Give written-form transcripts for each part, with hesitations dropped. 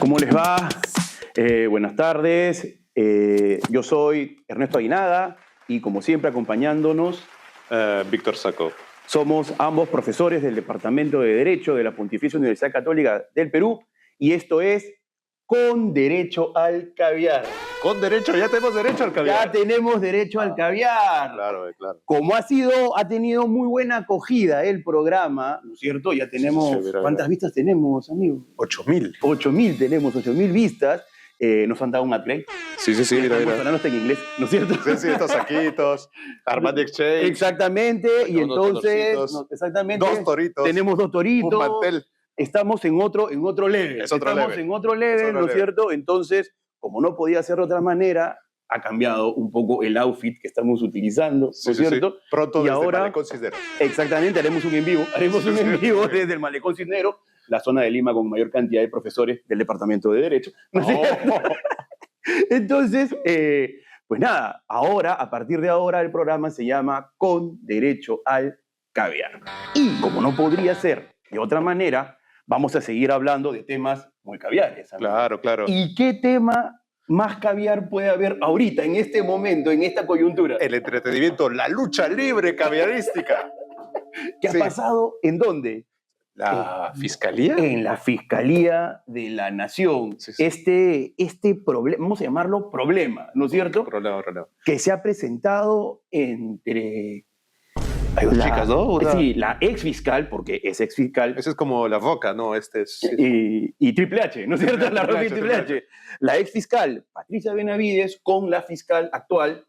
¿Cómo les va? Buenas tardes. Yo soy Ernesto Aguinaga y como siempre acompañándonos Víctor Sacco. Somos ambos profesores del Departamento de Derecho de la Pontificia Universidad Católica del Perú y esto es Con Derecho al Caviar. Con derecho, ya tenemos derecho al caviar. Ya tenemos derecho al caviar. Claro, claro. Como ha tenido muy buena acogida el programa, ¿no es cierto? Ya tenemos, Sí, mira. ¿cuántas vistas tenemos, amigo? 8.000. 8.000 tenemos, 8.000 vistas. Nos han dado un upgrade. Sí, mira. Estamos hablando hasta en inglés, ¿no es cierto? Sí, estos saquitos, Armani Exchange. Exactamente, y entonces, exactamente, dos toritos. Tenemos 2 toritos. Un mantel. Estamos en otro level. Estamos en otro level, ¿no es cierto? Entonces, como no podía ser de otra manera, ha cambiado un poco el outfit que estamos utilizando, ¿no es cierto? Sí. Pronto y desde ahora, el Malecón Cisnero. Exactamente, haremos un en vivo. Desde el Malecón Cisnero, la zona de Lima con mayor cantidad de profesores del Departamento de Derecho. ¿No es cierto? Entonces, pues nada, ahora, a partir de ahora, el programa se llama Con Derecho al Caviar. Y como no podría ser de otra manera, vamos a seguir hablando de temas muy caviares. Claro. ¿Y qué tema más caviar puede haber ahorita, en este momento, en esta coyuntura? El entretenimiento, la lucha libre caviarística. ¿Qué ha pasado? ¿En dónde? ¿La Fiscalía? En la Fiscalía de la Nación. Sí. Este problema, vamos a llamarlo problema, ¿no es cierto? Problema. Que se ha presentado entre... Hay dos chicas, ¿no? Sí, la ex fiscal, porque es ex fiscal. Ese es como La Roca, ¿no? Este es... Y Triple H, ¿no es cierto? La Roca y Triple H. La ex fiscal Patricia Benavides con la fiscal actual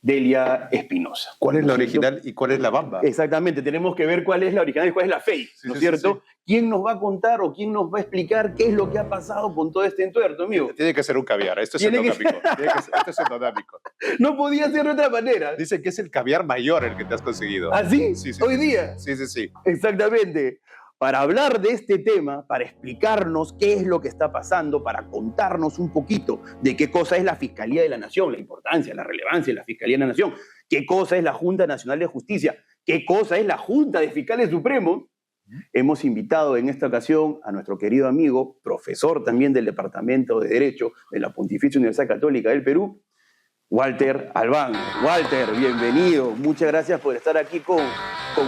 Delia Espinosa. ¿Cuál es la original y cuál es la bamba? Exactamente, tenemos que ver cuál es la original y cuál es la fake, ¿no es cierto? Sí. ¿Quién nos va a contar o quién nos va a explicar qué es lo que ha pasado con todo este entuerto, amigo? Tiene que ser un caviar, esto es endogámico. Esto es endogámico. No podía ser de otra manera. Dicen que es el caviar mayor el que te has conseguido. ¿Ah, sí? Sí. ¿Hoy día? Sí. Exactamente. Para hablar de este tema, para explicarnos qué es lo que está pasando, para contarnos un poquito de qué cosa es la Fiscalía de la Nación, la importancia, la relevancia de la Fiscalía de la Nación, qué cosa es la Junta Nacional de Justicia, qué cosa es la Junta de Fiscales Supremos, hemos invitado en esta ocasión a nuestro querido amigo, profesor también del Departamento de Derecho de la Pontificia Universidad Católica del Perú, Walter Albán. Walter, bienvenido. Muchas gracias por estar aquí con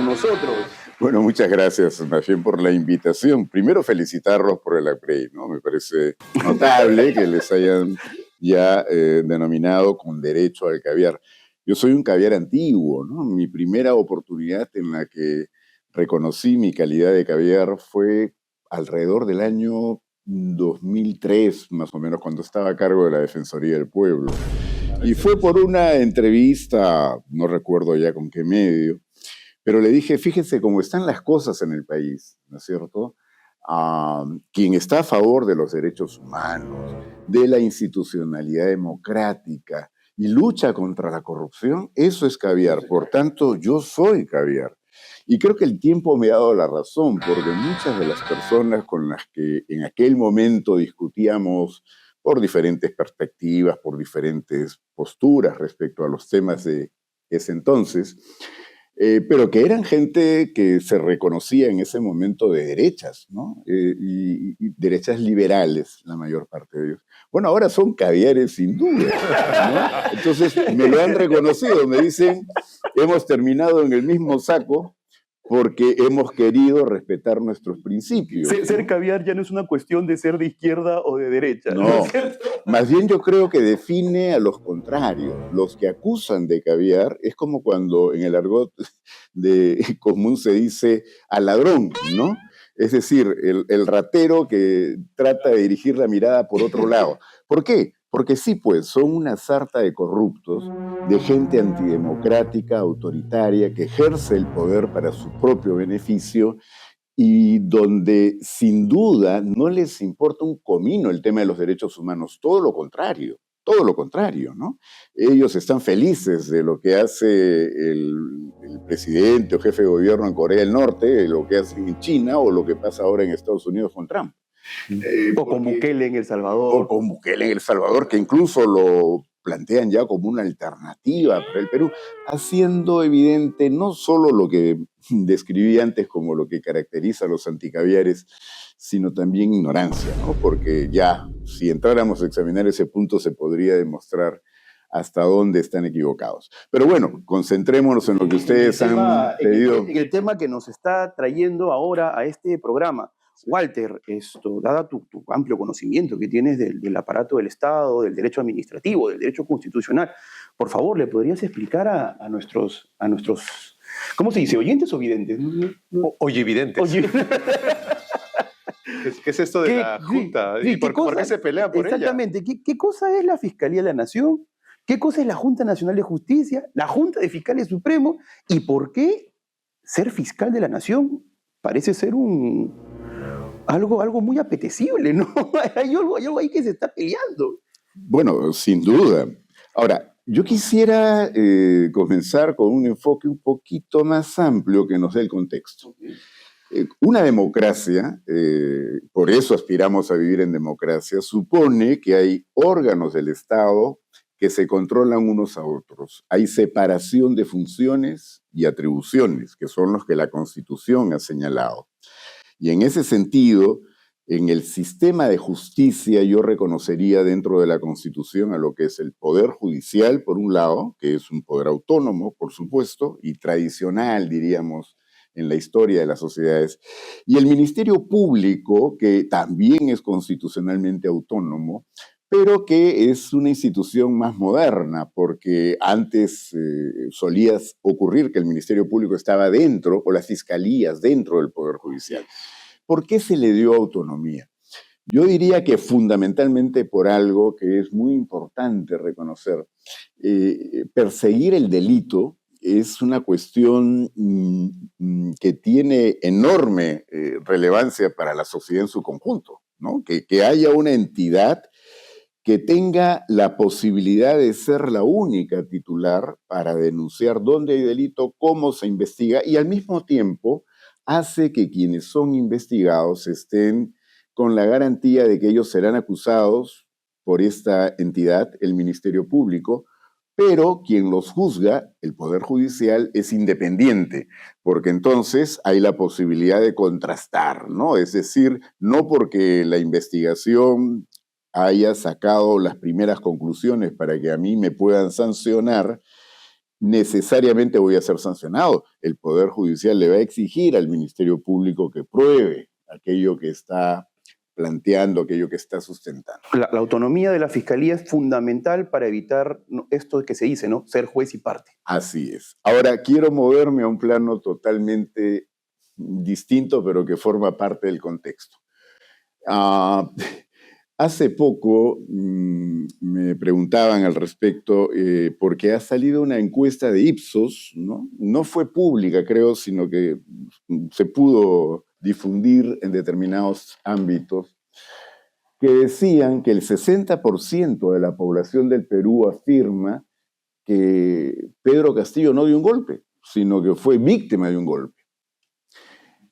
nosotros. Bueno, muchas gracias, más bien, por la invitación. Primero, felicitarlos por el upgrade, ¿no? Me parece notable que les hayan ya denominado Con Derecho al Caviar. Yo soy un caviar antiguo, ¿no? Mi primera oportunidad en la que reconocí mi calidad de caviar fue alrededor del año 2003, más o menos, cuando estaba a cargo de la Defensoría del Pueblo. Y fue por una entrevista, no recuerdo ya con qué medio, pero le dije, fíjense cómo están las cosas en el país, ¿no es cierto? Quien está a favor de los derechos humanos, de la institucionalidad democrática y lucha contra la corrupción, eso es caviar. Por tanto, yo soy caviar. Y creo que el tiempo me ha dado la razón, porque muchas de las personas con las que en aquel momento discutíamos por diferentes perspectivas, por diferentes posturas respecto a los temas de ese entonces, pero que eran gente que se reconocía en ese momento de derechas, ¿no? Y derechas liberales, la mayor parte de ellos. Bueno, ahora son caviares sin duda, ¿no? Entonces me lo han reconocido, me dicen, hemos terminado en el mismo saco porque hemos querido respetar nuestros principios. Ser caviar ya no es una cuestión de ser de izquierda o de derecha. No, más bien yo creo que define a los contrarios. Los que acusan de caviar es como cuando en el argot común se dice al ladrón, ¿no? Es decir, el ratero que trata de dirigir la mirada por otro lado. ¿Por qué? Porque sí, pues, son una sarta de corruptos, de gente antidemocrática, autoritaria, que ejerce el poder para su propio beneficio y donde, sin duda, no les importa un comino el tema de los derechos humanos. Todo lo contrario, ¿no? Ellos están felices de lo que hace el presidente o jefe de gobierno en Corea del Norte, lo que hace en China o lo que pasa ahora en Estados Unidos con Trump. O con Bukele en El Salvador. O con Bukele en El Salvador, que incluso lo plantean ya como una alternativa para el Perú, haciendo evidente no solo lo que describí antes como lo que caracteriza a los anticaviares, sino también ignorancia, ¿no? Porque ya, si entráramos a examinar ese punto, se podría demostrar hasta dónde están equivocados. Pero bueno, concentrémonos en lo que ustedes han pedido. El tema que nos está trayendo ahora a este programa. Walter, dada tu amplio conocimiento que tienes del aparato del Estado, del derecho administrativo, del derecho constitucional, por favor, ¿le podrías explicar a nuestros, ¿cómo se dice? ¿Oyentes o videntes? Oyevidentes. ¿Qué es esto de la Junta? ¿Y por qué se pelea por ella? Exactamente. ¿Qué cosa es la Fiscalía de la Nación? ¿Qué cosa es la Junta Nacional de Justicia? ¿La Junta de Fiscales Supremos? ¿Y por qué ser fiscal de la Nación parece ser algo muy apetecible, ¿no? Hay algo ahí que se está peleando. Bueno, sin duda. Ahora, yo quisiera comenzar con un enfoque un poquito más amplio que nos dé el contexto. Una democracia, por eso aspiramos a vivir en democracia, supone que hay órganos del Estado que se controlan unos a otros. Hay separación de funciones y atribuciones, que son los que la Constitución ha señalado. Y en ese sentido, en el sistema de justicia yo reconocería dentro de la Constitución a lo que es el Poder Judicial, por un lado, que es un poder autónomo, por supuesto, y tradicional, diríamos, en la historia de las sociedades, y el Ministerio Público, que también es constitucionalmente autónomo, pero que es una institución más moderna, porque antes solía ocurrir que el Ministerio Público estaba dentro, o las fiscalías dentro del Poder Judicial. ¿Por qué se le dio autonomía? Yo diría que fundamentalmente por algo que es muy importante reconocer. Perseguir el delito es una cuestión que tiene enorme relevancia para la sociedad en su conjunto, ¿no? Que haya una entidad que tenga la posibilidad de ser la única titular para denunciar dónde hay delito, cómo se investiga, y al mismo tiempo hace que quienes son investigados estén con la garantía de que ellos serán acusados por esta entidad, el Ministerio Público, pero quien los juzga, el Poder Judicial, es independiente, porque entonces hay la posibilidad de contrastar, ¿no? Es decir, no porque la investigación haya sacado las primeras conclusiones para que a mí me puedan sancionar, necesariamente voy a ser sancionado. El Poder Judicial le va a exigir al Ministerio Público que pruebe aquello que está planteando, aquello que está sustentando. La autonomía de la Fiscalía es fundamental para evitar esto que se dice, ¿no? Ser juez y parte. Así es. Ahora, quiero moverme a un plano totalmente distinto, pero que forma parte del contexto. Hace poco me preguntaban al respecto porque ha salido una encuesta de Ipsos, ¿no? No fue pública, creo, sino que se pudo difundir en determinados ámbitos, que decían que el 60% de la población del Perú afirma que Pedro Castillo no dio un golpe, sino que fue víctima de un golpe.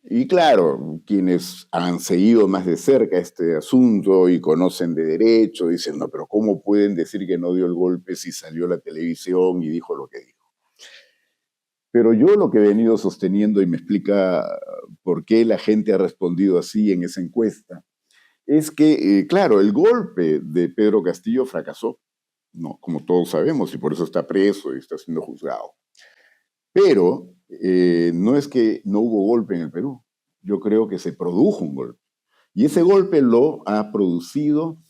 Y claro, quienes han seguido más de cerca este asunto y conocen de derecho, dicen, no, pero ¿cómo pueden decir que no dio el golpe si salió a la televisión y dijo lo que dijo? Pero yo lo que he venido sosteniendo, y me explica por qué la gente ha respondido así en esa encuesta, es que, claro, el golpe de Pedro Castillo fracasó, no, como todos sabemos, y por eso está preso y está siendo juzgado. Pero no es que no hubo golpe en el Perú. Yo creo que se produjo un golpe. Y ese golpe lo ha producido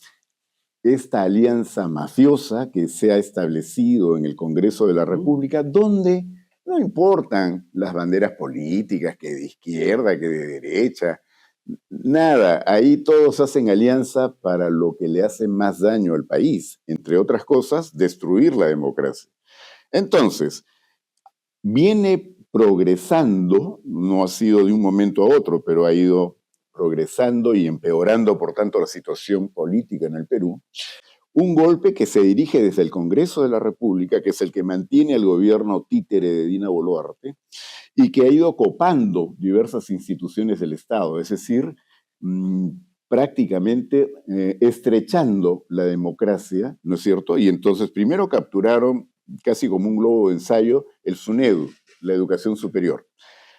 esta alianza mafiosa que se ha establecido en el Congreso de la República, donde no importan las banderas políticas, que de izquierda, que de derecha, nada. Ahí todos hacen alianza para lo que le hace más daño al país. Entre otras cosas, destruir la democracia. Entonces, viene progresando, no ha sido de un momento a otro, pero ha ido progresando y empeorando, por tanto, la situación política en el Perú, un golpe que se dirige desde el Congreso de la República, que es el que mantiene al gobierno títere de Dina Boluarte, y que ha ido copando diversas instituciones del Estado, es decir, prácticamente estrechando la democracia, ¿no es cierto? Y entonces primero capturaron, casi como un globo de ensayo, el SUNEDU, la educación superior.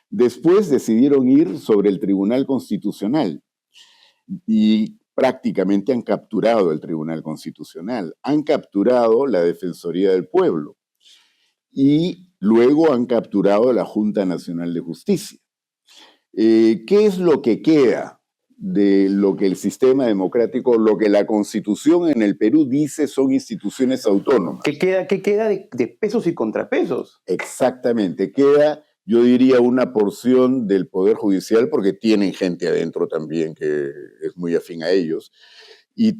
Después decidieron ir sobre el Tribunal Constitucional y prácticamente han capturado el Tribunal Constitucional, han capturado la Defensoría del Pueblo y luego han capturado la Junta Nacional de Justicia. ¿Qué es lo que queda de lo que el sistema democrático, lo que la Constitución en el Perú dice son instituciones autónomas? ¿Qué queda de pesos y contrapesos? Exactamente, queda, yo diría, una porción del Poder Judicial, porque tienen gente adentro también que es muy afín a ellos, y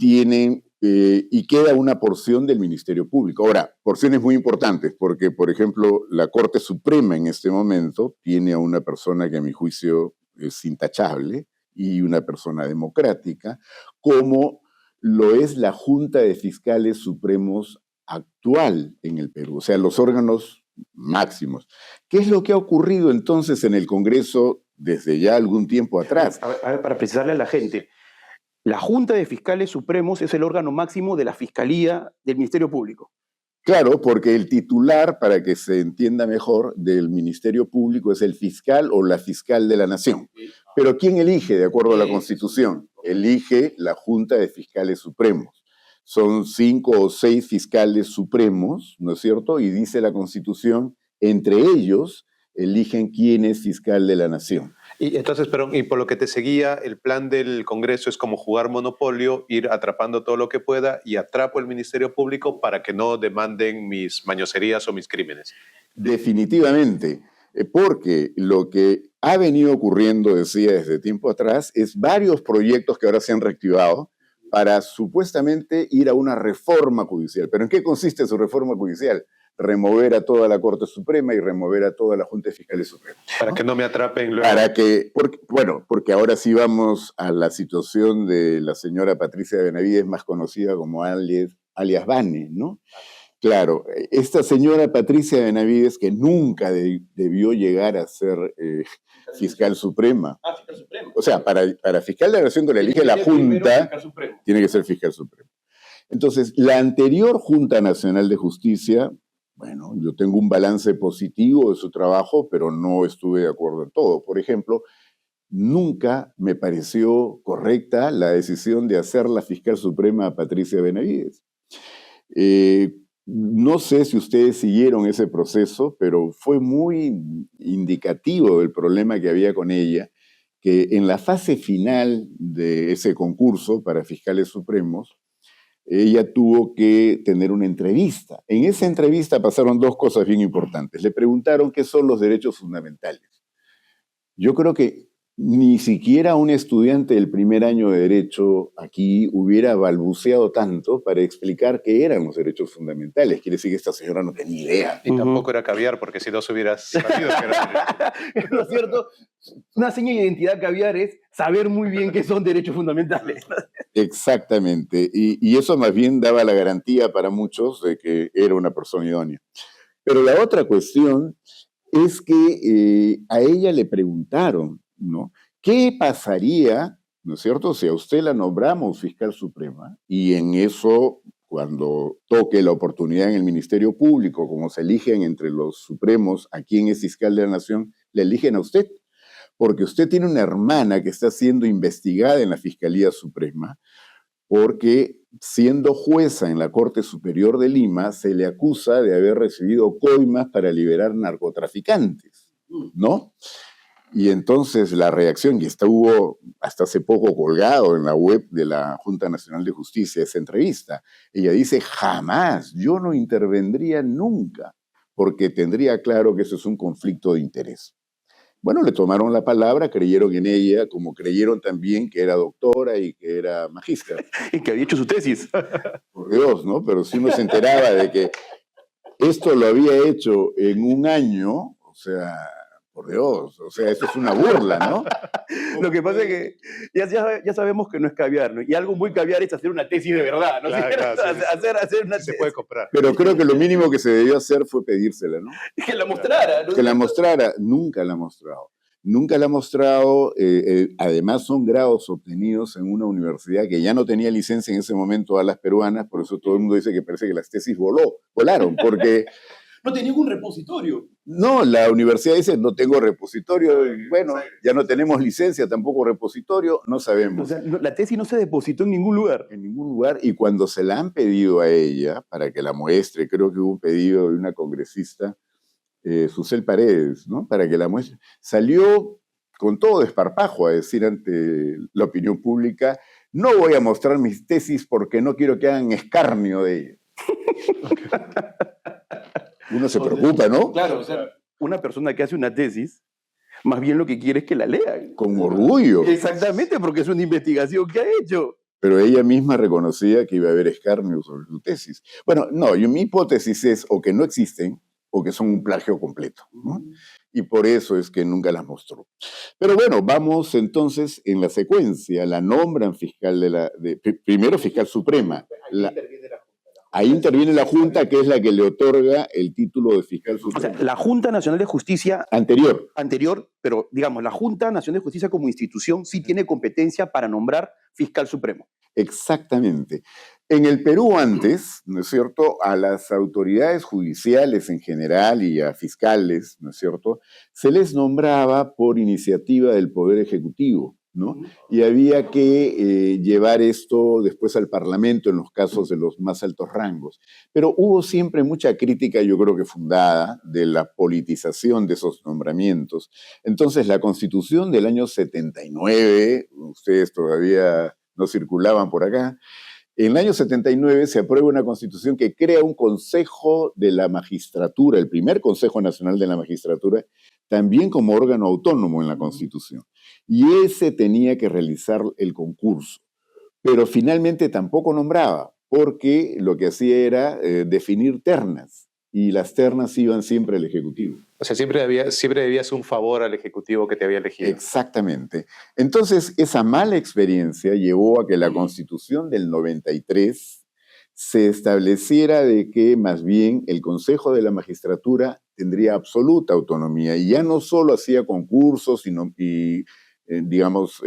queda una porción del Ministerio Público. Ahora, porciones muy importantes, porque, por ejemplo, la Corte Suprema en este momento tiene a una persona que a mi juicio es intachable y una persona democrática, como lo es la Junta de Fiscales Supremos actual en el Perú, o sea, los órganos máximos. ¿Qué es lo que ha ocurrido entonces en el Congreso desde ya algún tiempo atrás? A ver, para precisarle a la gente, la Junta de Fiscales Supremos es el órgano máximo de la Fiscalía del Ministerio Público. Claro, porque el titular, para que se entienda mejor, del Ministerio Público es el fiscal o la fiscal de la Nación. Pero ¿quién elige, de acuerdo a la Constitución? Elige la Junta de Fiscales Supremos. Son 5 o 6 fiscales supremos, ¿no es cierto? Y dice la Constitución, entre ellos eligen quién es fiscal de la Nación. Y entonces, pero y por lo que te seguía, el plan del Congreso es como jugar Monopolio, ir atrapando todo lo que pueda y atrapo el Ministerio Público para que no demanden mis mañoserías o mis crímenes. Definitivamente, porque lo que ha venido ocurriendo, decía desde tiempo atrás, es varios proyectos que ahora se han reactivado para supuestamente ir a una reforma judicial. ¿Pero en qué consiste su reforma judicial? Remover a toda la Corte Suprema y remover a toda la Junta de Fiscales Suprema. Para que no me atrapen luego. Porque ahora sí vamos a la situación de la señora Patricia Benavides, más conocida como alias Vane, ¿no? Claro, esta señora Patricia Benavides, que nunca debió llegar a ser fiscal suprema. Fiscal Supremo. O sea, para fiscal de la Nación que le elige la Junta, tiene que ser fiscal supremo. Entonces, la anterior Junta Nacional de Justicia, bueno, yo tengo un balance positivo de su trabajo, pero no estuve de acuerdo en todo. Por ejemplo, nunca me pareció correcta la decisión de hacer la fiscal suprema a Patricia Benavides. No sé si ustedes siguieron ese proceso, pero fue muy indicativo del problema que había con ella, que en la fase final de ese concurso para fiscales supremos, ella tuvo que tener una entrevista. En esa entrevista pasaron 2 cosas bien importantes. Le preguntaron qué son los derechos fundamentales. Yo creo que ni siquiera un estudiante del primer año de Derecho aquí hubiera balbuceado tanto para explicar qué eran los derechos fundamentales. Quiere decir que esta señora no tenía idea. Y tampoco era caviar, porque si no se hubieras sabido que era derecho. ¿No es cierto? Una seña de identidad caviar es saber muy bien qué son derechos fundamentales. Exactamente. Y eso más bien daba la garantía para muchos de que era una persona idónea. Pero la otra cuestión es que a ella le preguntaron, ¿no? ¿Qué pasaría, ¿no es cierto?, si a usted la nombramos fiscal suprema y en eso, cuando toque la oportunidad en el Ministerio Público, como se eligen entre los supremos a quién es fiscal de la Nación, le eligen a usted? Porque usted tiene una hermana que está siendo investigada en la Fiscalía Suprema porque, siendo jueza en la Corte Superior de Lima, se le acusa de haber recibido coimas para liberar narcotraficantes, ¿no? Y entonces la reacción, y estuvo hasta hace poco colgado en la web de la Junta Nacional de Justicia, esa entrevista, ella dice, jamás, yo no intervendría nunca, porque tendría claro que eso es un conflicto de interés. Bueno, le tomaron la palabra, creyeron en ella, como creyeron también que era doctora y que era magíster. Y que había hecho su tesis. Por Dios, ¿no? Pero si uno se enteraba de que esto lo había hecho en un año, o sea, por Dios, o sea, eso es una burla, ¿no? Lo que pasa es que ya sabemos que no es caviar, ¿no? Y algo muy caviar es hacer una tesis de verdad, ¿no? Claro, sí. Hacer una Se tesis. puede comprar. Pero creo que lo mínimo que se debió hacer fue pedírsela, ¿no? Que la mostrara, ¿no? Que la mostrara, nunca la ha mostrado. nunca la ha mostrado. Además, son grados obtenidos en una universidad que ya no tenía licencia en ese momento a las peruanas, por eso todo el mundo dice que parece que las tesis volaron, porque No tenía ningún repositorio. no, la universidad dice no tengo repositorio, y bueno, ya no tenemos licencia, tampoco repositorio, no O sabemos. sea, la tesis no se depositó en ningún lugar. En ningún lugar, y cuando se la han pedido a ella para que la muestre, creo que hubo un pedido de una congresista, Susel Paredes, ¿no? Para que la muestre, salió con todo desparpajo a decir ante la opinión pública: no voy a mostrar mis tesis porque no quiero que hagan escarnio de ella. Uno se preocupa, ¿no? Claro, o sea, una persona que hace una tesis, más bien lo que quiere es que la lean. Con orgullo. Exactamente, porque es una investigación que ha hecho. Pero ella misma reconocía que iba a haber escarnio sobre su tesis. Bueno, no, mi hipótesis es o que no existen o que son un plagio completo, ¿no? Y por eso es que nunca las mostró. Pero bueno, vamos entonces en la secuencia. La nombran fiscal primero fiscal suprema. Ahí interviene la Junta, que es la que le otorga el título de fiscal O supremo. sea, la Junta Nacional de Justicia anterior, pero digamos, la Junta Nacional de Justicia como institución sí tiene competencia para nombrar fiscal supremo. Exactamente. En el Perú antes, ¿no es cierto?, a las autoridades judiciales en general y a fiscales, ¿no es cierto?, se les nombraba por iniciativa del Poder Ejecutivo, ¿no? Y había que llevar esto después al Parlamento en los casos de los más altos rangos. Pero hubo siempre mucha crítica, yo creo que fundada, de la politización de esos nombramientos. Entonces, la Constitución del año 79, ustedes todavía no circulaban por acá, en el año 79 se aprueba una constitución que crea un Consejo de la Magistratura, el primer Consejo Nacional de la Magistratura, también como órgano autónomo en la Constitución. Y ese tenía que realizar el concurso. Pero finalmente tampoco nombraba, porque lo que hacía era definir ternas. Y las ternas iban siempre al Ejecutivo. O sea, siempre debías un favor al Ejecutivo que te había elegido. Exactamente. Entonces, esa mala experiencia llevó a que la Constitución del 93 se estableciera de que más bien el Consejo de la Magistratura tendría absoluta autonomía y ya no solo hacía concursos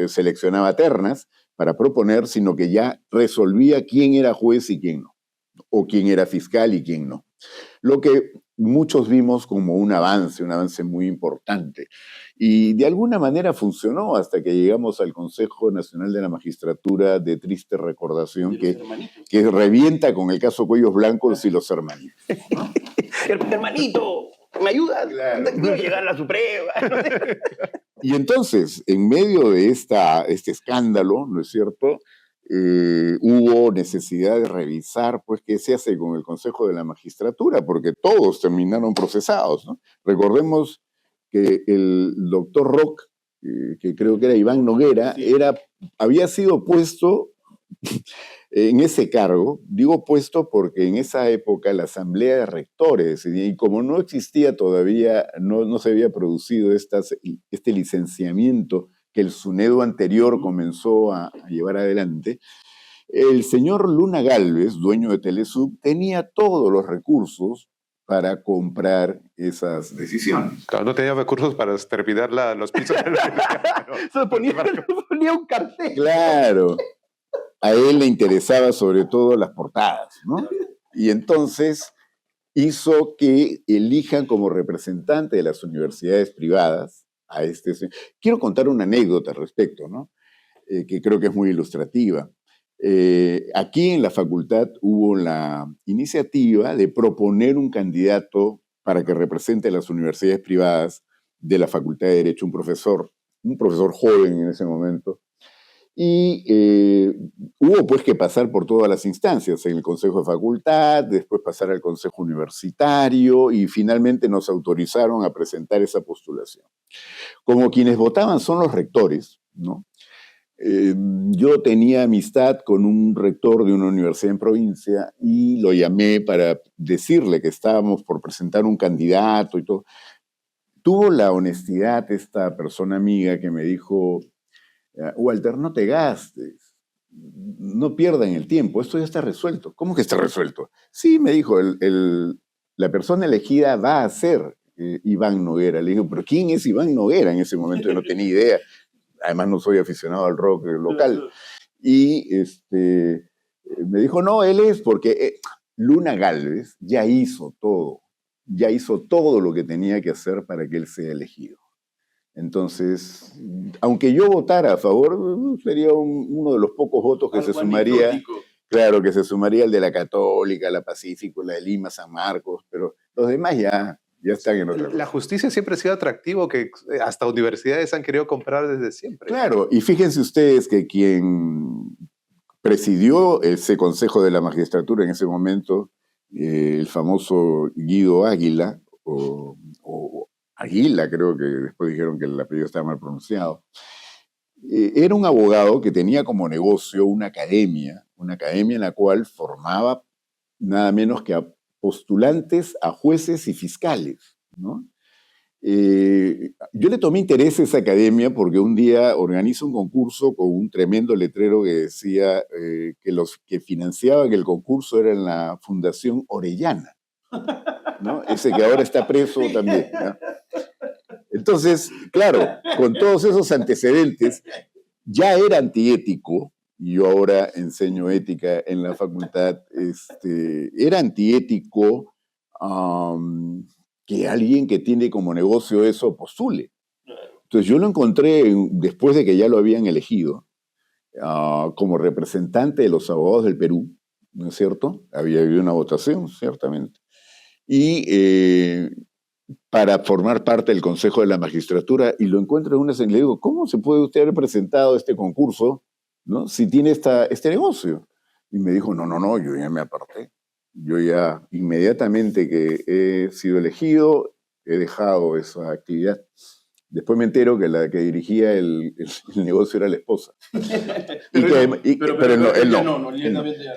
seleccionaba ternas para proponer, sino que ya resolvía quién era juez y quién no, o quién era fiscal y quién no. Lo que muchos vimos como un avance muy importante. Y de alguna manera funcionó hasta que llegamos al Consejo Nacional de la Magistratura de triste recordación que revienta con el caso Cuellos Blancos y los hermanitos. Hermanito, ¿me ayudas? Claro. Quiero llegar a la Suprema. Y entonces, en medio de este escándalo, ¿no es cierto?, hubo necesidad de revisar, pues, qué se hace con el Consejo de la Magistratura, porque todos terminaron procesados, ¿no? Recordemos que el doctor Rock, que creo que era Iván Noguera, había sido puesto en ese cargo. Digo puesto porque en esa época la Asamblea de Rectores, y como no existía todavía, no se había producido este licenciamiento que el SUNEDO anterior comenzó a llevar adelante, el señor Luna Gálvez, dueño de Telesub, tenía todos los recursos para comprar esas decisiones. Claro, no tenía recursos para terminar los pisos. Se ponía un cartel. Claro. A él le interesaba sobre todo las portadas, ¿no? Y entonces hizo que elijan como representante de las universidades privadas a este señor. Quiero contar una anécdota al respecto, ¿no? Que creo que es muy ilustrativa. Aquí en la facultad hubo la iniciativa de proponer un candidato para que represente a las universidades privadas de la Facultad de Derecho, un profesor joven en ese momento. Y hubo pues que pasar por todas las instancias, en el Consejo de Facultad, después pasar al Consejo Universitario y finalmente nos autorizaron a presentar esa postulación. Como quienes votaban son los rectores, ¿no? Yo tenía amistad con un rector de una universidad en provincia y lo llamé para decirle que estábamos por presentar un candidato y todo. Tuvo la honestidad esta persona amiga que me dijo: Walter, no te gastes, no pierdan el tiempo, esto ya está resuelto. ¿Cómo que está resuelto? Sí, me dijo, la persona elegida va a ser Iván Noguera. Le dije, ¿pero quién es Iván Noguera? En ese momento yo no tenía idea. Además no soy aficionado al rock local. Y me dijo, no, él es porque Luna Gálvez ya hizo todo lo que tenía que hacer para que él sea elegido. Entonces, aunque yo votara a favor, sería uno de los pocos votos que se sumaría. Anecdótico. Claro, que se sumaría el de la Católica, la Pacífico, la de Lima, San Marcos, pero los demás ya están en otra cosa. La justicia siempre ha sido atractivo, que hasta universidades han querido comprar desde siempre. Claro, y fíjense ustedes que quien presidió ese Consejo de la Magistratura en ese momento, el famoso Guido Águila, o Aguila, creo que después dijeron que el apellido estaba mal pronunciado, era un abogado que tenía como negocio una academia en la cual formaba nada menos que a postulantes a jueces y fiscales, ¿no? Yo le tomé interés a esa academia porque un día organizo un concurso con un tremendo letrero que decía que los que financiaban el concurso eran la Fundación Orellana, ¿no? Ese que ahora está preso también, ¿no? Entonces, claro, con todos esos antecedentes, ya era antiético, y yo ahora enseño ética en la facultad, era antiético que alguien que tiene como negocio eso postule. Entonces yo lo encontré después de que ya lo habían elegido como representante de los abogados del Perú, ¿no es cierto? Había habido una votación, ciertamente. Y para formar parte del Consejo de la Magistratura, y lo encuentro en una serie, le digo, ¿cómo se puede usted haber presentado este concurso, ¿no? Si tiene este negocio? Y me dijo, no, yo ya me aparté. Yo ya inmediatamente que he sido elegido, he dejado esa actividad. Después me entero que la que dirigía el negocio era la esposa. Pero él no.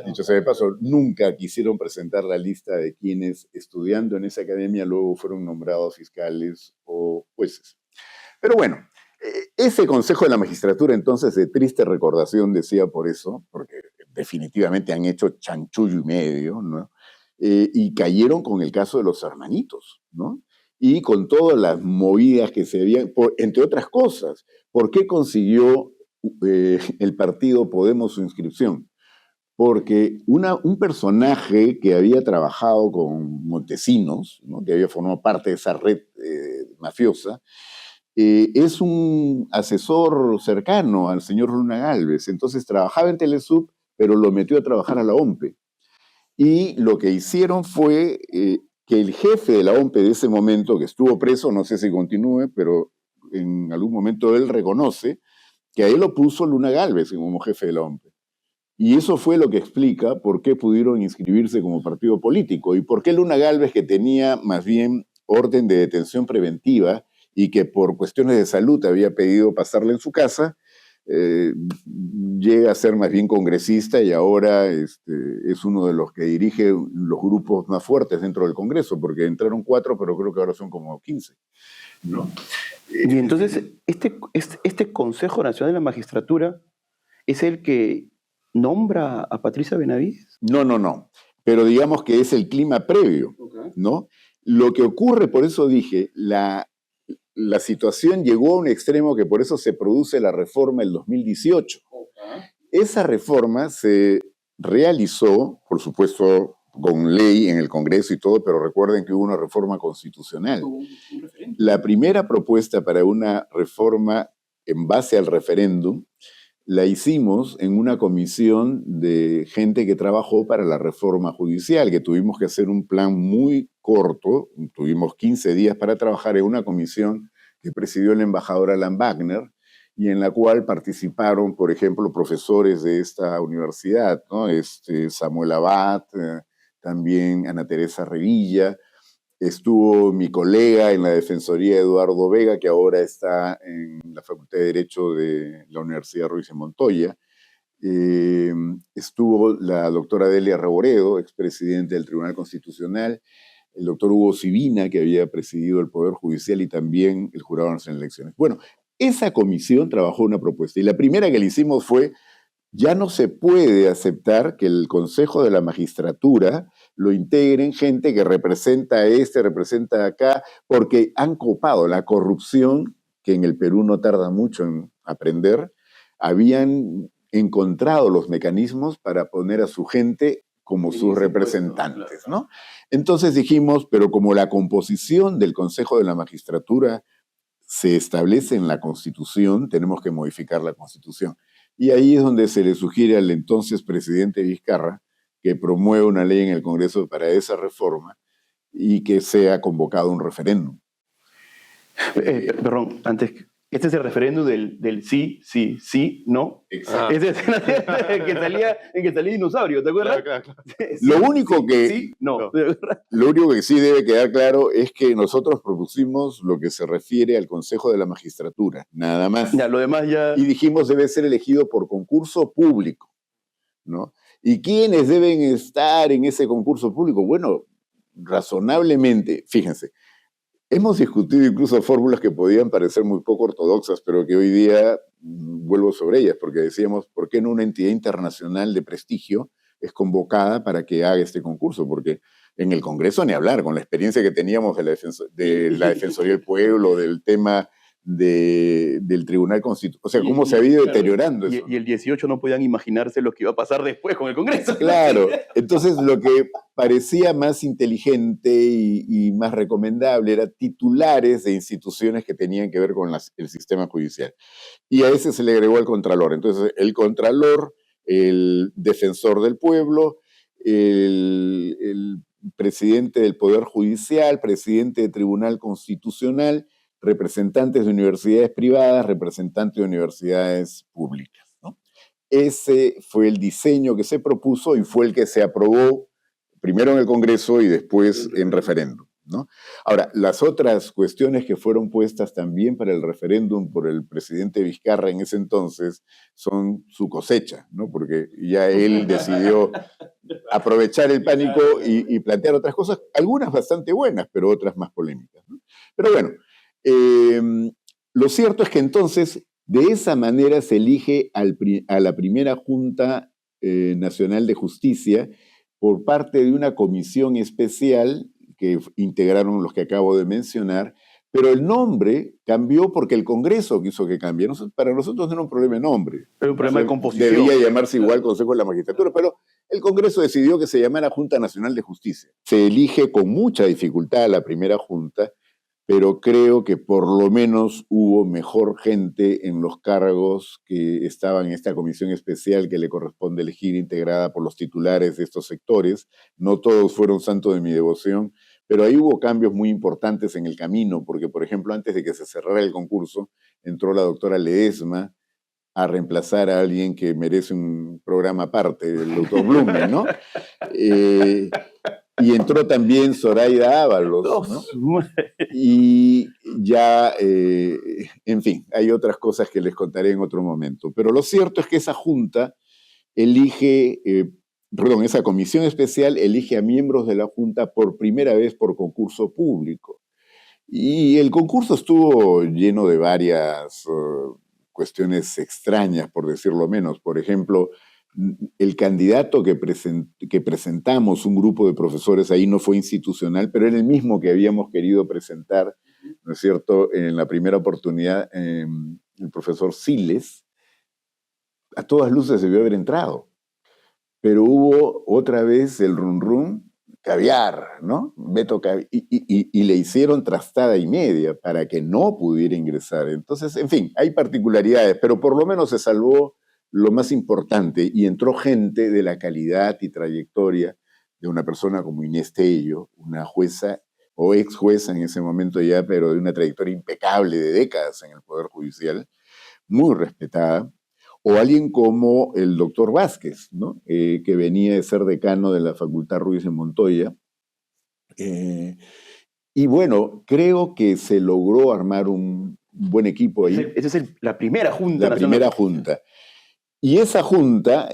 Dicho sea de paso, nunca quisieron presentar la lista de quienes estudiando en esa academia luego fueron nombrados fiscales o jueces. Pero bueno, ese Consejo de la Magistratura entonces de triste recordación, decía por eso, porque definitivamente han hecho chanchullo y medio, ¿no? Y cayeron con el caso de los hermanitos, ¿no? Y con todas las movidas que se habían, entre otras cosas, ¿por qué consiguió el partido Podemos su inscripción? Porque un personaje que había trabajado con Montesinos, ¿no? Que había formado parte de esa red mafiosa, es un asesor cercano al señor Luna Gálvez. Entonces trabajaba en Telesub, pero lo metió a trabajar a la OMPE. Y lo que hicieron fue que el jefe de la OMPE de ese momento, que estuvo preso, no sé si continúe, pero en algún momento él reconoce que a él lo puso Luna Gálvez como jefe de la OMPE. Y eso fue lo que explica por qué pudieron inscribirse como partido político y por qué Luna Gálvez, que tenía más bien orden de detención preventiva y que por cuestiones de salud había pedido pasarla en su casa, llega a ser más bien congresista y ahora es uno de los que dirige los grupos más fuertes dentro del Congreso, porque entraron 4, pero creo que ahora son como 15, ¿no? Y entonces, este Consejo Nacional de la Magistratura es el que nombra a Patricia Benavides. No, pero digamos que es el clima previo, ¿no? Lo que ocurre, por eso dije, la situación llegó a un extremo que por eso se produce la reforma del 2018. Esa reforma se realizó, por supuesto, con ley en el Congreso y todo, pero recuerden que hubo una reforma constitucional. La primera propuesta para una reforma en base al referéndum la hicimos en una comisión de gente que trabajó para la reforma judicial, que tuvimos que hacer un plan muy corto, tuvimos 15 días para trabajar en una comisión que presidió el embajador Alan Wagner y en la cual participaron, por ejemplo, profesores de esta universidad, ¿no? Samuel Abad, también Ana Teresa Revilla, estuvo mi colega en la Defensoría Eduardo Vega, que ahora está en la Facultad de Derecho de la Universidad Ruiz de Montoya. Estuvo la doctora Delia Reboredo, expresidente del Tribunal Constitucional, el doctor Hugo Sibina, que había presidido el Poder Judicial y también el Jurado Nacional de Elecciones. Bueno, esa comisión trabajó una propuesta y la primera que le hicimos fue: ya no se puede aceptar que el Consejo de la Magistratura lo integren gente que representa a representa a acá, porque han copado la corrupción, que en el Perú no tarda mucho en aprender, habían encontrado los mecanismos para poner a su gente como sus representantes, ¿no? Entonces dijimos, pero como la composición del Consejo de la Magistratura se establece en la Constitución, tenemos que modificar la Constitución. Y ahí es donde se le sugiere al entonces presidente Vizcarra que promueva una ley en el Congreso para esa reforma y que sea convocado un referéndum. Perdón, antes, este es el referéndum del sí, sí, sí, no. Exacto. Este es el que salía dinosaurio, ¿te acuerdas? Claro. Sí, Lo único que... Sí, no. Lo único que sí debe quedar claro es que nosotros propusimos lo que se refiere al Consejo de la Magistratura, nada más. Ya, lo demás ya... Y dijimos debe ser elegido por concurso público, ¿no? ¿Y quiénes deben estar en ese concurso público? Bueno, razonablemente, fíjense, hemos discutido incluso fórmulas que podían parecer muy poco ortodoxas, pero que hoy día vuelvo sobre ellas, porque decíamos, ¿por qué no una entidad internacional de prestigio es convocada para que haga este concurso? Porque en el Congreso ni hablar, con la experiencia que teníamos de la Defensoría del Pueblo, del tema del Tribunal Constitucional, o sea, cómo se ha ido deteriorando eso. Y el 18 no podían imaginarse lo que iba a pasar después con el Congreso. Claro, entonces lo que parecía más inteligente y más recomendable era titulares de instituciones que tenían que ver con el sistema judicial. Y a ese se le agregó el Contralor. Entonces, el Contralor, el Defensor del Pueblo, el presidente del Poder Judicial, presidente del Tribunal Constitucional, representantes de universidades privadas, representantes de universidades públicas, ¿no? Ese fue el diseño que se propuso y fue el que se aprobó primero en el Congreso y después en referéndum, ¿no? Ahora, las otras cuestiones que fueron puestas también para el referéndum por el presidente Vizcarra en ese entonces son su cosecha, ¿no? Porque ya él decidió aprovechar el pánico y plantear otras cosas, algunas bastante buenas, pero otras más polémicas, ¿no? Pero bueno, lo cierto es que entonces de esa manera se elige a la primera Junta Nacional de Justicia por parte de una comisión especial que integraron los que acabo de mencionar, pero el nombre cambió porque el Congreso quiso que cambie. Para nosotros no era un problema de nombre. Era un problema de composición. Debía llamarse igual Consejo de la Magistratura, pero el Congreso decidió que se llamara Junta Nacional de Justicia. Se elige con mucha dificultad a la primera Junta, pero creo que por lo menos hubo mejor gente en los cargos que estaban en esta comisión especial que le corresponde elegir, integrada por los titulares de estos sectores. No todos fueron santos de mi devoción, pero ahí hubo cambios muy importantes en el camino, porque, por ejemplo, antes de que se cerrara el concurso, entró la doctora Ledesma a reemplazar a alguien que merece un programa aparte, el doctor Blume, ¿no? Y entró también Zoraida Ábalos, ¿no? Y ya, en fin, hay otras cosas que les contaré en otro momento. Pero lo cierto es que esa junta esa comisión especial elige a miembros de la junta por primera vez por concurso público. Y el concurso estuvo lleno de varias cuestiones extrañas, por decirlo menos. Por ejemplo, el candidato que presentamos, un grupo de profesores ahí, no fue institucional, pero era el mismo que habíamos querido presentar, ¿no es cierto?, en la primera oportunidad, el profesor Siles. A todas luces debió haber entrado, pero hubo otra vez el rum caviar, ¿no? Y le hicieron trastada y media para que no pudiera ingresar. Entonces, en fin, hay particularidades, pero por lo menos se salvó lo más importante, y entró gente de la calidad y trayectoria de una persona como Inés Tello, una jueza o ex jueza en ese momento ya, pero de una trayectoria impecable de décadas en el Poder Judicial, muy respetada, o alguien como el doctor Vázquez, ¿no? Que venía de ser decano de la Facultad Ruiz de Montoya. Y bueno, creo que se logró armar un buen equipo ahí. Esa es la primera junta. La primera junta. Y esa junta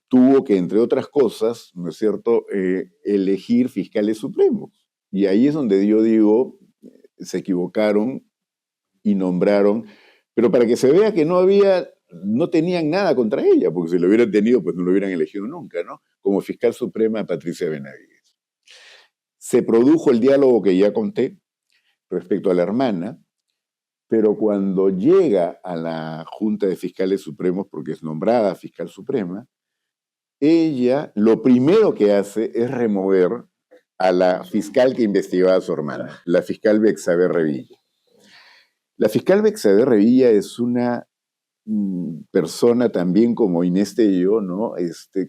tuvo que, entre otras cosas, ¿no es cierto?, elegir fiscales supremos. Y ahí es donde yo digo, se equivocaron y nombraron, pero para que se vea que no había no tenían nada contra ella, porque si lo hubieran tenido, pues no lo hubieran elegido nunca, ¿no? Como fiscal suprema, Patricia Benavides. Se produjo el diálogo que ya conté respecto a la hermana, pero cuando llega a la Junta de Fiscales Supremos, porque es nombrada fiscal suprema, ella lo primero que hace es remover a la fiscal que investigaba a su hermana, la fiscal Bexabe Revilla. La fiscal Bexabe Revilla es una persona también como Inés Tello, ¿no?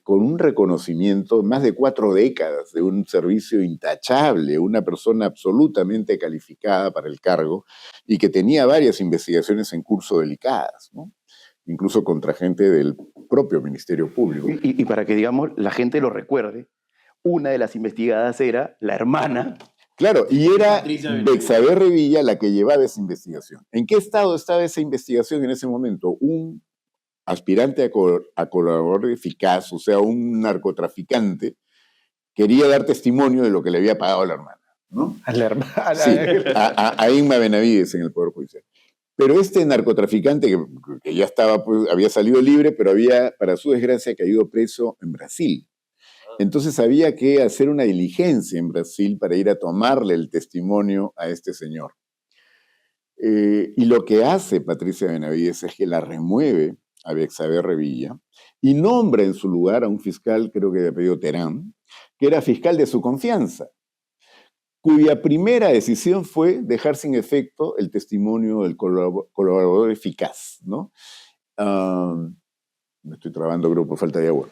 Con un reconocimiento, más de 4 décadas de un servicio intachable, una persona absolutamente calificada para el cargo y que tenía varias investigaciones en curso delicadas, ¿no? Incluso contra gente del propio Ministerio Público. Y para que, digamos, la gente lo recuerde, una de las investigadas era la hermana. Claro, y era Bexabe Revilla la que llevaba esa investigación. ¿En qué estado estaba esa investigación en ese momento? Un aspirante a colaborador eficaz, o sea, un narcotraficante, quería dar testimonio de lo que le había pagado a la hermana, ¿no? A la hermana. Sí, a Inma Benavides en el Poder Judicial. Pero este narcotraficante, que ya estaba, pues, había salido libre, pero había, para su desgracia, caído preso en Brasil. Entonces había que hacer una diligencia en Brasil para ir a tomarle el testimonio a este señor. Y lo que hace Patricia Benavides es que la remueve a Bexabe Revilla y nombra en su lugar a un fiscal, creo que de apellido Terán, que era fiscal de su confianza, cuya primera decisión fue dejar sin efecto el testimonio del colaborador eficaz, ¿no? Me estoy trabando, creo, por falta de agua.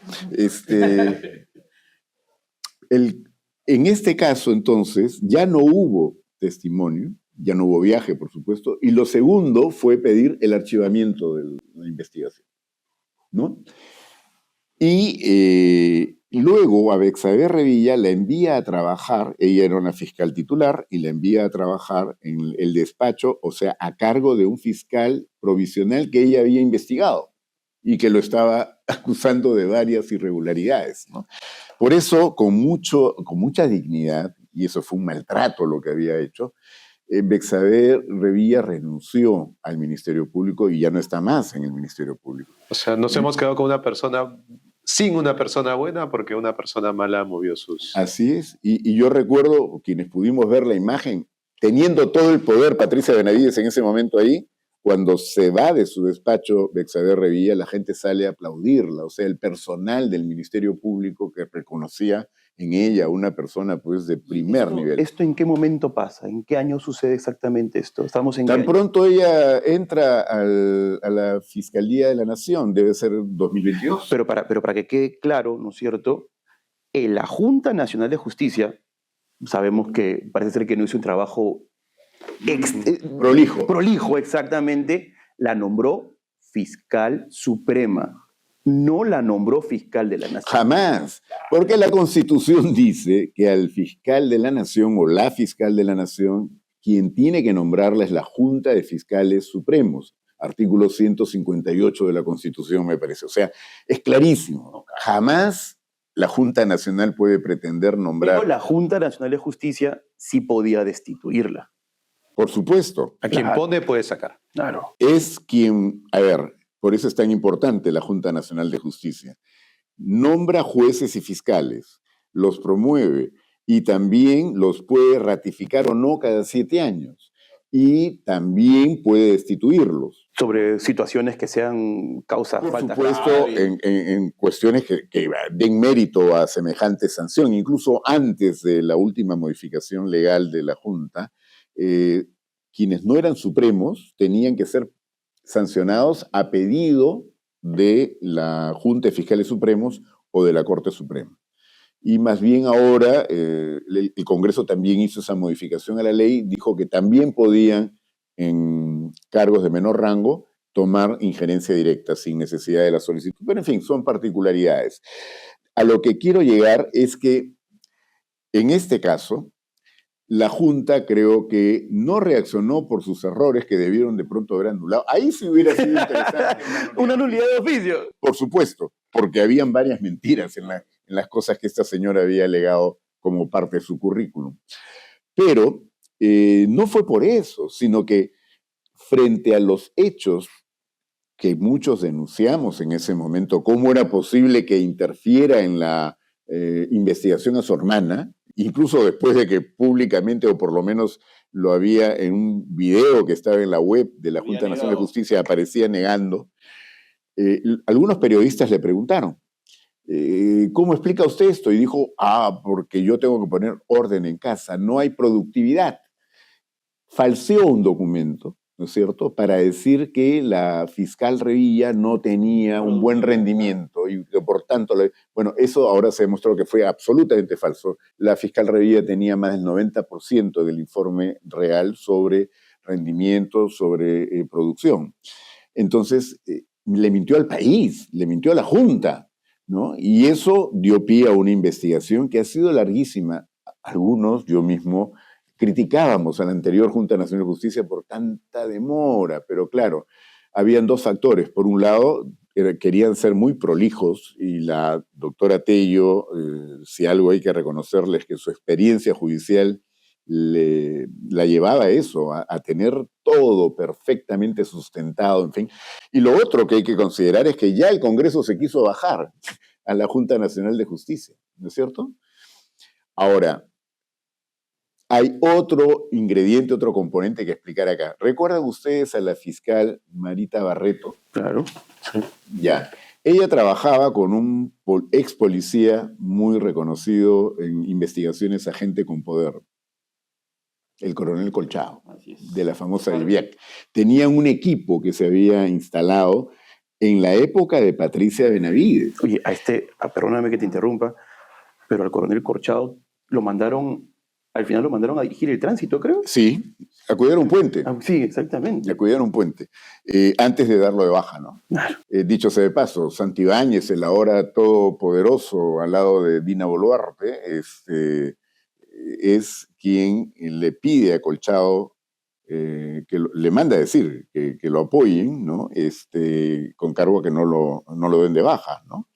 En este caso, entonces, ya no hubo testimonio, ya no hubo viaje, por supuesto, y lo segundo fue pedir el archivamiento de la investigación, ¿no? Y luego a Bexabe Revilla la envía a trabajar, ella era una fiscal titular, y la envía a trabajar en el despacho, o sea, a cargo de un fiscal provisional que ella había investigado y que lo estaba acusando de varias irregularidades, ¿no? Por eso, con mucha dignidad, y eso fue un maltrato lo que había hecho, Bexabe Revilla renunció al Ministerio Público y ya no está más en el Ministerio Público. O sea, nos hemos quedado con una persona, sin una persona buena, porque una persona mala movió sus... Así es, y yo recuerdo, quienes pudimos ver la imagen, teniendo todo el poder Patricia Benavides en ese momento ahí, cuando se va de su despacho Bexabe Revilla, la gente sale a aplaudirla, o sea, el personal del Ministerio Público que reconocía en ella una persona, pues, de primer nivel. ¿Esto en qué momento pasa? ¿En qué año sucede exactamente esto? ¿Estamos en Tan pronto ella entra a la Fiscalía de la Nación, debe ser 2022. Pero para que quede claro, ¿no es cierto? En la Junta Nacional de Justicia, sabemos que parece ser que no hizo un trabajo prolijo, exactamente, la nombró fiscal suprema. No la nombró fiscal de la Nación. Jamás, porque la Constitución dice que al fiscal de la Nación o la fiscal de la Nación, quien tiene que nombrarla es la Junta de Fiscales Supremos, artículo 158 de la Constitución, me parece. O sea, es clarísimo. Jamás la Junta Nacional puede pretender nombrar... Pero la Junta Nacional de Justicia sí podía destituirla. Por supuesto. A quien pone puede sacar. Claro. Es quien, a ver, por eso es tan importante la Junta Nacional de Justicia. Nombra jueces y fiscales, los promueve y también los puede ratificar o no cada 7 años. Y también puede destituirlos. Sobre situaciones que sean causa Por falta. supuesto, en cuestiones que den mérito a semejante sanción. Incluso antes de la última modificación legal de la Junta, quienes no eran supremos tenían que ser sancionados a pedido de la Junta de Fiscales Supremos o de la Corte Suprema. Y más bien ahora el Congreso también hizo esa modificación a la ley, dijo que también podían, en cargos de menor rango, tomar injerencia directa sin necesidad de la solicitud. Pero en fin, son particularidades. A lo que quiero llegar es que en este caso, la Junta creo que no reaccionó por sus errores que debieron de pronto haber anulado. Ahí sí hubiera sido interesante. Una nulidad de oficio. Por supuesto, porque habían varias mentiras en las cosas que esta señora había alegado como parte de su currículum. Pero no fue por eso, sino que frente a los hechos que muchos denunciamos en ese momento, cómo era posible que interfiera en la investigación a su hermana, incluso después de que públicamente, o por lo menos lo había en un video que estaba en la web de la Junta Nacional de Justicia, aparecía negando. Algunos periodistas le preguntaron, ¿cómo explica usted esto? Y dijo, porque yo tengo que poner orden en casa, no hay productividad. Falseó un documento, ¿no es cierto?, para decir que la fiscal Revilla no tenía un buen rendimiento y que por tanto, bueno, eso ahora se demostró que fue absolutamente falso. La fiscal Revilla tenía más del 90% del informe real sobre rendimiento, sobre producción. Entonces, le mintió al país, le mintió a la Junta, ¿no? Y eso dio pie a una investigación que ha sido larguísima. Algunos, yo mismo, criticábamos a la anterior Junta Nacional de Justicia por tanta demora, pero claro, habían dos factores. Por un lado, querían ser muy prolijos y la doctora Tello, si algo hay que reconocerles, que su experiencia judicial la llevaba a eso, a tener todo perfectamente sustentado, en fin. Y lo otro que hay que considerar es que ya el Congreso se quiso bajar a la Junta Nacional de Justicia, ¿no es cierto? Ahora, hay otro ingrediente, otro componente que explicar acá. ¿Recuerdan ustedes a la fiscal Marita Barreto? Claro. Sí. Ya. Ella trabajaba con un ex policía muy reconocido en investigaciones, agente con poder, el coronel Colchado, de la famosa DIVIAC. Tenían un equipo que se había instalado en la época de Patricia Benavides. Oye, perdóname que te interrumpa, pero al coronel Colchado al final lo mandaron a dirigir el tránsito, creo. Sí, a cuidar un puente. Sí, exactamente. A cuidar un puente, antes de darlo de baja, ¿no? Claro. Dicho sea de paso, Santibáñez, el ahora todopoderoso al lado de Dina Boluarte, es quien le pide a Colchado, le manda a decir que lo apoyen, ¿no? Con cargo a que no lo den de baja, ¿no?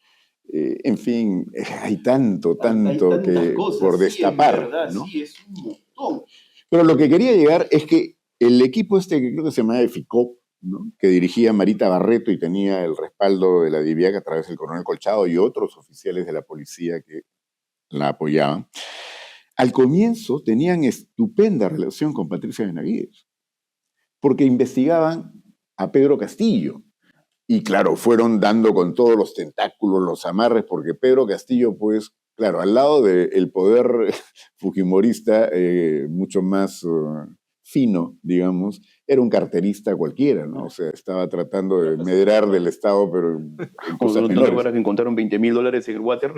En fin, hay tanto que cosas, por destapar, sí, verdad, ¿no? Sí, es un montón. Pero lo que quería llegar es que el equipo que creo que se llamaba FICOP, ¿no?, que dirigía Marita Barreto y tenía el respaldo de la DIVIAC a través del coronel Colchado y otros oficiales de la policía que la apoyaban, al comienzo tenían estupenda relación con Patricia Benavides, porque investigaban a Pedro Castillo. Y claro, fueron dando con todos los tentáculos, los amarres, porque Pedro Castillo, pues, claro, al lado del poder fujimorista, mucho más fino, digamos, era un carterista cualquiera, ¿no? O sea, estaba tratando de medrar del Estado, pero en cosas menores. ¿No te acuerdas que encontraron $20,000 en el water?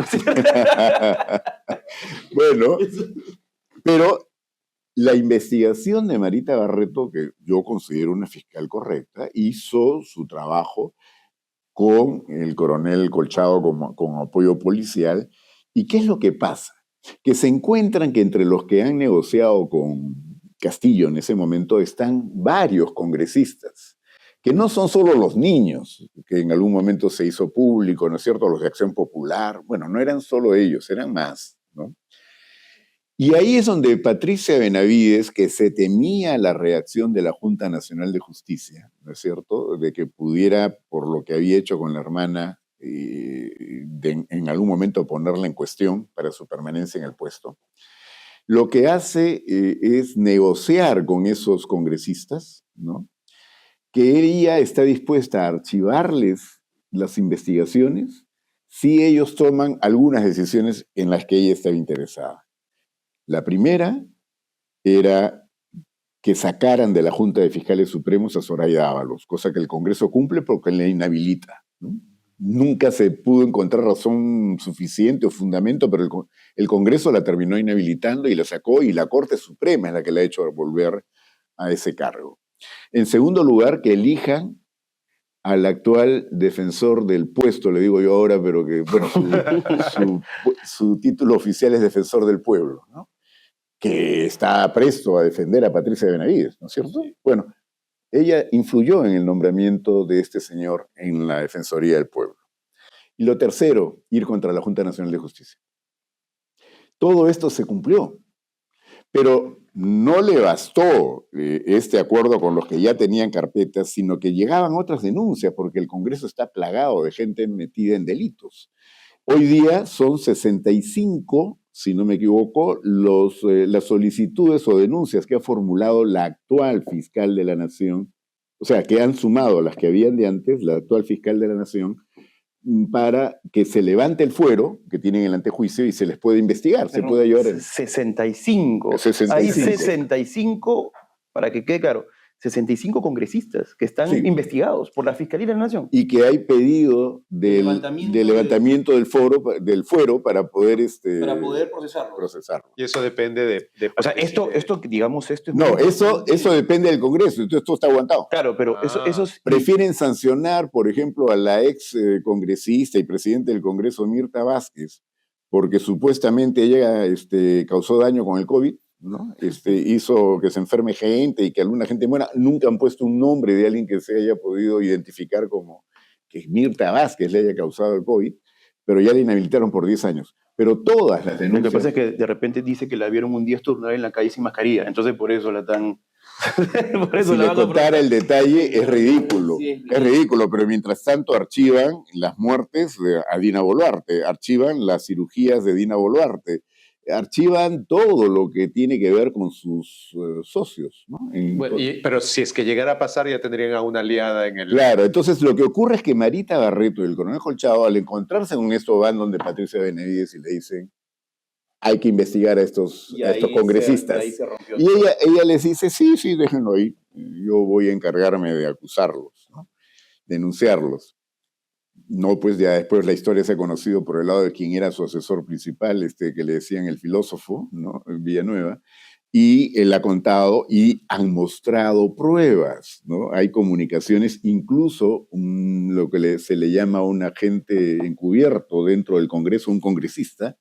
Bueno, pero la investigación de Marita Barreto, que yo considero una fiscal correcta, hizo su trabajo con el coronel Colchado con apoyo policial. ¿Y qué es lo que pasa? Que se encuentran que entre los que han negociado con Castillo en ese momento están varios congresistas, que no son solo los niños, que en algún momento se hizo público, ¿no es cierto?, los de Acción Popular. Bueno, no eran solo ellos, eran más, ¿no? Y ahí es donde Patricia Benavides, que se temía la reacción de la Junta Nacional de Justicia, ¿no es cierto?, de que pudiera, por lo que había hecho con la hermana, en algún momento ponerla en cuestión para su permanencia en el puesto, lo que hace es negociar con esos congresistas, ¿no?, que ella está dispuesta a archivarles las investigaciones si ellos toman algunas decisiones en las que ella estaba interesada. La primera era que sacaran de la Junta de Fiscales Supremos a Soraya Ábalos, cosa que el Congreso cumple porque la inhabilita, ¿no? Nunca se pudo encontrar razón suficiente o fundamento, pero el Congreso la terminó inhabilitando y la sacó, y la Corte Suprema es la que la ha hecho volver a ese cargo. En segundo lugar, que elijan al actual defensor del puesto, le digo yo ahora, pero que, bueno, su título oficial es defensor del pueblo, ¿no?, que está presto a defender a Patricia Benavides, ¿no es cierto? Sí. Bueno, ella influyó en el nombramiento de este señor en la Defensoría del Pueblo. Y lo tercero, ir contra la Junta Nacional de Justicia. Todo esto se cumplió, Pero no le bastó este acuerdo con los que ya tenían carpetas, sino que llegaban otras denuncias, porque el Congreso está plagado de gente metida en delitos. Hoy día son 65, si no me equivoco, las solicitudes o denuncias que ha formulado la actual fiscal de la Nación, o sea, que han sumado las que habían de antes, la actual fiscal de la Nación, para que se levante el fuero que tienen el antejuicio y se les puede investigar, se puede llevar... 65. 65. Hay 65, para que quede claro, 65 congresistas que están investigados por la Fiscalía de la Nación. Y que hay pedido de levantamiento del fuero para poder, procesarlo. Y eso depende de o sea, esto digamos, esto es... No, eso depende del Congreso, entonces esto está aguantado. Claro, pero eso prefieren sancionar, por ejemplo, a la ex congresista y presidente del Congreso, Mirta Vázquez, porque supuestamente ella causó daño con el COVID, ¿no? Hizo que se enferme gente y que alguna gente muera. Nunca han puesto un nombre de alguien que se haya podido identificar como que Mirta Vázquez le haya causado el COVID, pero ya la inhabilitaron por 10 años. Pero todas las denuncias... Lo que pasa es que de repente dice que la vieron un día estornudar en la calle sin mascarilla, entonces por eso la están... si le contara el detalle, es ridículo. Es ridículo, pero mientras tanto archivan las muertes a Dina Boluarte, archivan las cirugías de Dina Boluarte, archivan todo lo que tiene que ver con sus socios, ¿no? Bueno, pero si es que llegara a pasar, ya tendrían a una aliada en el... Claro, entonces lo que ocurre es que Marita Barreto y el coronel Colchado, al encontrarse con esto, van donde Patricia Benavides y le dicen: hay que investigar a estos congresistas. Y ella les dice: sí, déjenlo ahí, yo voy a encargarme de acusarlos, ¿no? Denunciarlos. No, pues ya después la historia se ha conocido por el lado de quien era su asesor principal, que le decían el filósofo, ¿no? Villanueva, y él ha contado y han mostrado pruebas, ¿no? Hay comunicaciones, incluso lo que se le llama un agente encubierto dentro del Congreso, un congresista,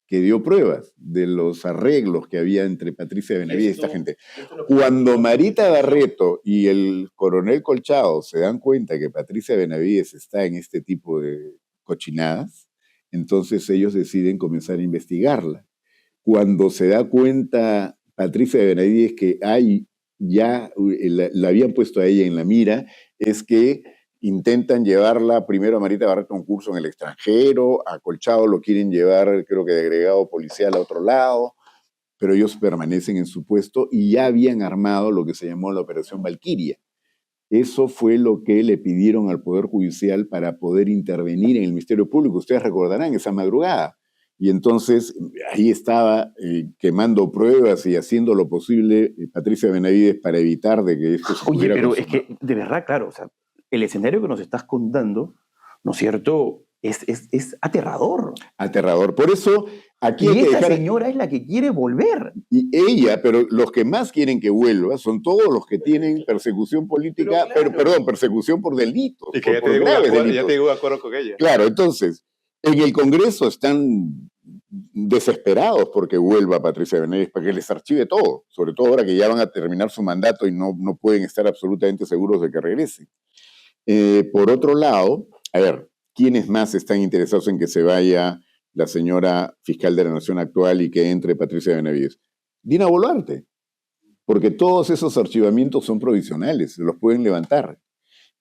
que dio pruebas de los arreglos que había entre Patricia Benavides y esta gente. Cuando Marita Barreto y el coronel Colchado se dan cuenta que Patricia Benavides está en este tipo de cochinadas, entonces ellos deciden comenzar a investigarla. Cuando se da cuenta Patricia Benavides que la habían puesto a ella en la mira, es que intentan llevarla primero a Marita Barreto a un curso en el extranjero, a Colchado lo quieren llevar, creo que de agregado policial a otro lado, pero ellos permanecen en su puesto y ya habían armado lo que se llamó la Operación Valquiria. Eso fue lo que le pidieron al Poder Judicial para poder intervenir en el Ministerio Público. Ustedes recordarán esa madrugada. Y entonces ahí estaba quemando pruebas y haciendo lo posible Patricia Benavides para evitar de que esto se pudiera pero consumar. es que, de verdad, claro, o sea, el escenario que nos estás contando, ¿no es cierto?, es aterrador. Aterrador. Por eso aquí y hay que esta dejar... señora es la que quiere volver. Y ella, pero los que más quieren que vuelva son todos los que tienen persecución política, persecución por delitos. Y que ya te digo de acuerdo con ella. Claro, entonces, en el Congreso están desesperados porque vuelva Patricia Benavides, para que les archive todo, sobre todo ahora que ya van a terminar su mandato y no pueden estar absolutamente seguros de que regrese. Por otro lado, a ver, ¿quiénes más están interesados en que se vaya la señora fiscal de la Nación actual y que entre Patricia Benavides? Dina Boluarte, porque todos esos archivamientos son provisionales, se los pueden levantar.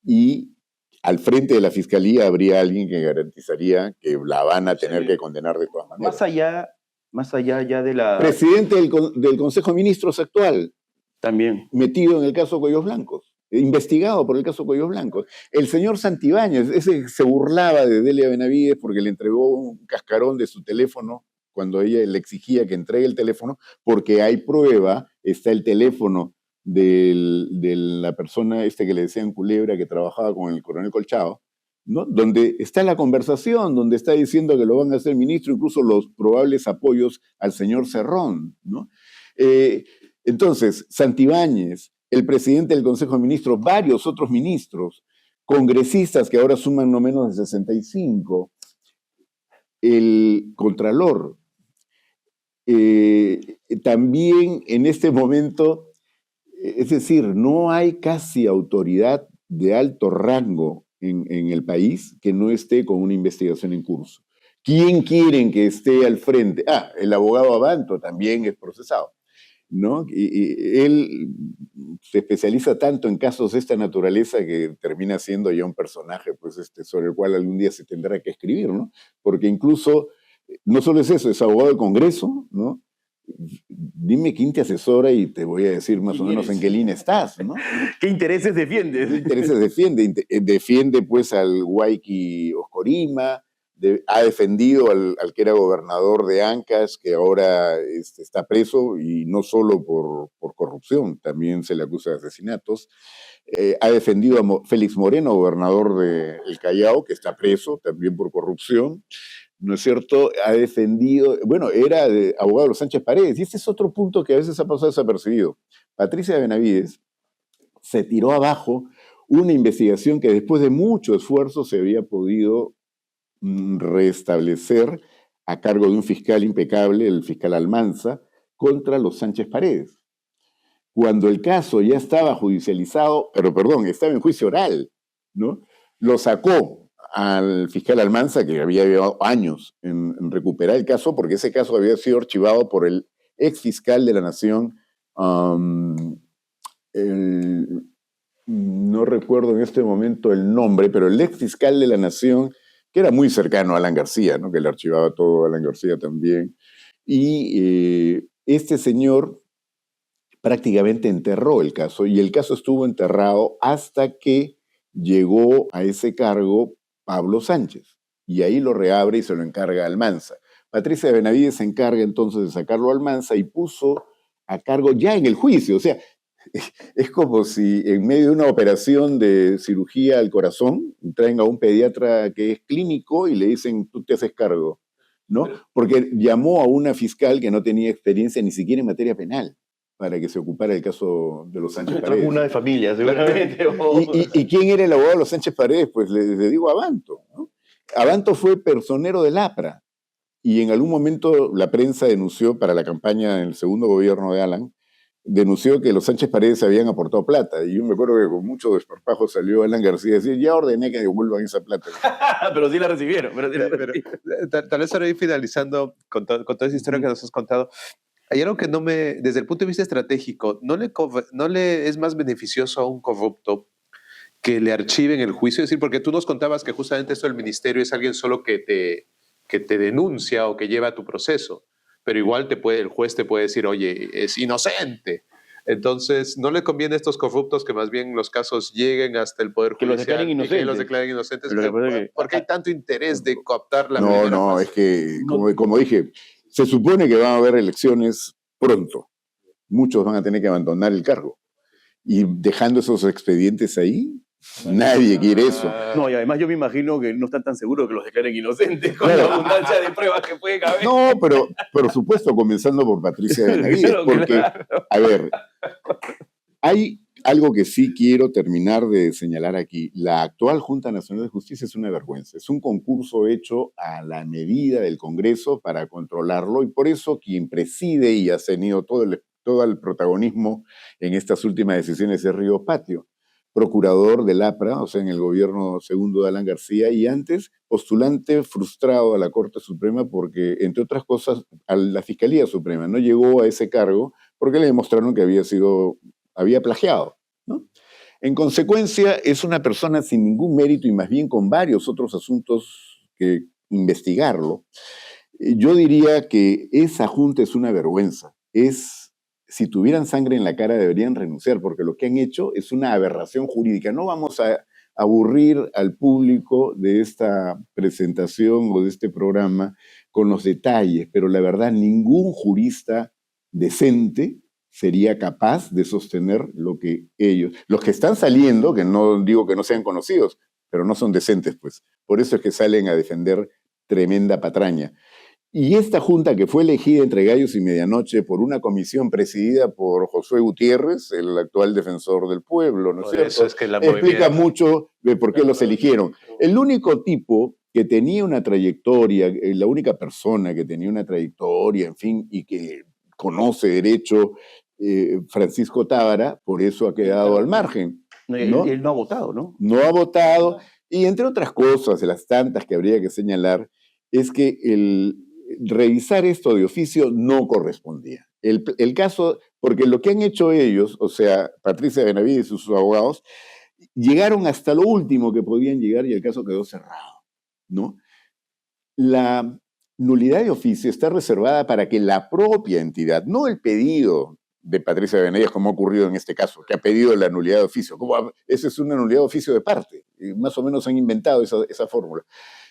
Y al frente de la fiscalía habría alguien que garantizaría que la van a tener que condenar de todas maneras. Más allá ya de la... Presidente del Consejo de Ministros actual, también metido en el caso Cuellos Blancos, investigado por el caso Cuellos Blancos. El señor Santibáñez, ese se burlaba de Delia Benavides porque le entregó un cascarón de su teléfono cuando ella le exigía que entregue el teléfono, porque hay prueba, está el teléfono de la persona que le decían Culebra, que trabajaba con el coronel Colchado, ¿no? Donde está la conversación, donde está diciendo que lo van a hacer ministro, incluso los probables apoyos al señor Cerrón, ¿no? Entonces, Santibáñez, el presidente del Consejo de Ministros, varios otros ministros, congresistas que ahora suman no menos de 65, el Contralor, también en este momento, es decir, no hay casi autoridad de alto rango en el país que no esté con una investigación en curso. ¿Quién quieren que esté al frente? El abogado Abanto también es procesado. ¿no? Y él se especializa tanto en casos de esta naturaleza que termina siendo ya un personaje, pues, sobre el cual algún día se tendrá que escribir, ¿no? Porque incluso, no solo es eso, es abogado del Congreso, ¿no? Dime quién te asesora y te voy a decir más o menos en qué línea estás, ¿no? ¿Qué intereses defiendes? ¿Qué intereses defiende? Defiende pues al Waiki Oscorima, ha defendido al que era gobernador de Ancash, que ahora está preso y no solo por corrupción, también se le acusa de asesinatos. Ha defendido a Félix Moreno, gobernador de El Callao, que está preso también por corrupción. ¿No es cierto? Ha defendido, bueno, era abogado de los Sánchez Paredes, y este es otro punto que a veces ha pasado desapercibido. Patricia Benavides se tiró abajo una investigación que después de mucho esfuerzo se había podido restablecer a cargo de un fiscal impecable, el fiscal Almanza, contra los Sánchez Paredes. Cuando el caso ya estaba judicializado, pero perdón, estaba en juicio oral, ¿no? Lo sacó al fiscal Almanza, que había llevado años en recuperar el caso, porque ese caso había sido archivado por el ex fiscal de la Nación, no recuerdo en este momento el nombre, pero el ex fiscal de la Nación, que era muy cercano a Alan García, ¿no? Que le archivaba todo a Alan García también. Y este señor prácticamente enterró el caso, y el caso estuvo enterrado hasta que llegó a ese cargo Pablo Sánchez, y ahí lo reabre y se lo encarga a Almanza. Patricia Benavides se encarga entonces de sacarlo a Almanza y puso a cargo ya en el juicio, o sea, es como si en medio de una operación de cirugía al corazón traen a un pediatra que es clínico y le dicen, tú te haces cargo, ¿no? Porque llamó a una fiscal que no tenía experiencia ni siquiera en materia penal para que se ocupara el caso de los Sánchez Paredes. Una de familia, seguramente. ¿Y quién era el abogado de los Sánchez Paredes? Pues le digo Abanto, ¿no? Abanto fue personero del APRA y en algún momento la prensa denunció para la campaña en el segundo gobierno de Alan, denunció que los Sánchez Paredes habían aportado plata. Y yo me acuerdo que con mucho desparpajo salió Alan García a decir, ya ordené que devuelvan esa plata. Pero sí la recibieron. Tal vez ahora ir finalizando con toda esa historia que nos has contado. Hay algo que desde el punto de vista estratégico, no le es más beneficioso a un corrupto que le archiven el juicio. Es decir, porque tú nos contabas que justamente esto del ministerio es alguien solo que te denuncia o que lleva tu proceso. Pero igual el juez te puede decir, oye, es inocente. Entonces, no le conviene a estos corruptos que más bien los casos lleguen hasta el Poder Judicial. Que los declaren inocentes. Que los declaren inocentes. Que porque hay tanto interés de cooptar la No, fase. Es que, como dije, se supone que van a haber elecciones pronto. Muchos van a tener que abandonar el cargo. Y dejando esos expedientes ahí, nadie quiere eso. No, y además yo me imagino que no están tan seguros que los declaren inocentes con la abundancia de pruebas que puede haber. No, pero por supuesto, comenzando por Patricia Benavides, porque, a ver, hay algo que sí quiero terminar de señalar aquí. La actual Junta Nacional de Justicia es una vergüenza. Es un concurso hecho a la medida del Congreso para controlarlo, y por eso quien preside y ha tenido todo el protagonismo en estas últimas decisiones es Río Patio, procurador del APRA, o sea, en el gobierno segundo de Alan García, y antes postulante frustrado a la Corte Suprema porque, entre otras cosas, a la Fiscalía Suprema. No llegó a ese cargo porque le demostraron que había plagiado, ¿no? En consecuencia, es una persona sin ningún mérito y más bien con varios otros asuntos que investigarlo. Yo diría que esa junta es una vergüenza. Si tuvieran sangre en la cara deberían renunciar, porque lo que han hecho es una aberración jurídica. No vamos a aburrir al público de esta presentación o de este programa con los detalles, pero la verdad ningún jurista decente sería capaz de sostener lo que los que están saliendo, que no digo que no sean conocidos, pero no son decentes, pues. Por eso es que salen a defender tremenda patraña. Y esta junta, que fue elegida entre gallos y medianoche por una comisión presidida por Josué Gutiérrez, el actual defensor del pueblo, ¿no es cierto? Eso es que explica mucho de por qué los eligieron. El único tipo que tenía una trayectoria, la única persona que tenía una trayectoria, en fin, y que conoce derecho, Francisco Tábara, por eso ha quedado al margen, ¿no? Él no ha votado, ¿no? No ha votado, y entre otras cosas, de las tantas que habría que señalar, es que revisar esto de oficio no correspondía. El caso, Porque lo que han hecho ellos, o sea, Patricia Benavides y sus abogados, llegaron hasta lo último que podían llegar y el caso quedó cerrado, ¿no? La nulidad de oficio está reservada para que la propia entidad, no el pedido de Patricia Benavides, como ha ocurrido en este caso, que ha pedido la nulidad de oficio. Esa es una nulidad de oficio de parte. Y más o menos han inventado esa fórmula.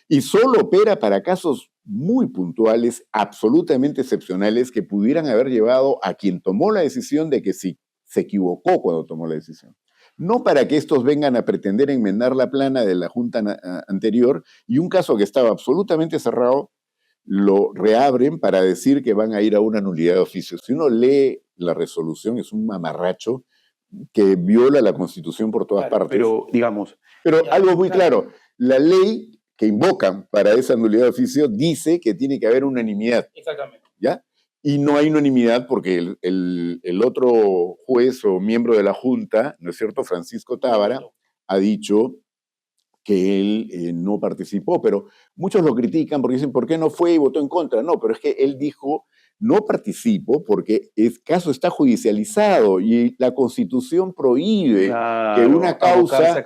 Y solo opera para casos muy puntuales, absolutamente excepcionales, que pudieran haber llevado a quien tomó la decisión de que sí, se equivocó cuando tomó la decisión. No para que estos vengan a pretender enmendar la plana de la Junta anterior y un caso que estaba absolutamente cerrado, lo reabren para decir que van a ir a una nulidad de oficio. Si uno lee la resolución, es un mamarracho que viola la Constitución por todas partes. Pero, digamos... Pero algo muy claro, la ley que invocan para esa nulidad de oficio dice que tiene que haber unanimidad. Exactamente. ¿Ya? Y no hay unanimidad porque el otro juez o miembro de la Junta, ¿no es cierto?, Francisco Tábara, ha dicho que él no participó, pero muchos lo critican porque dicen, ¿por qué no fue y votó en contra? No, pero es que él dijo, no participo porque el caso está judicializado y la Constitución prohíbe que una causa...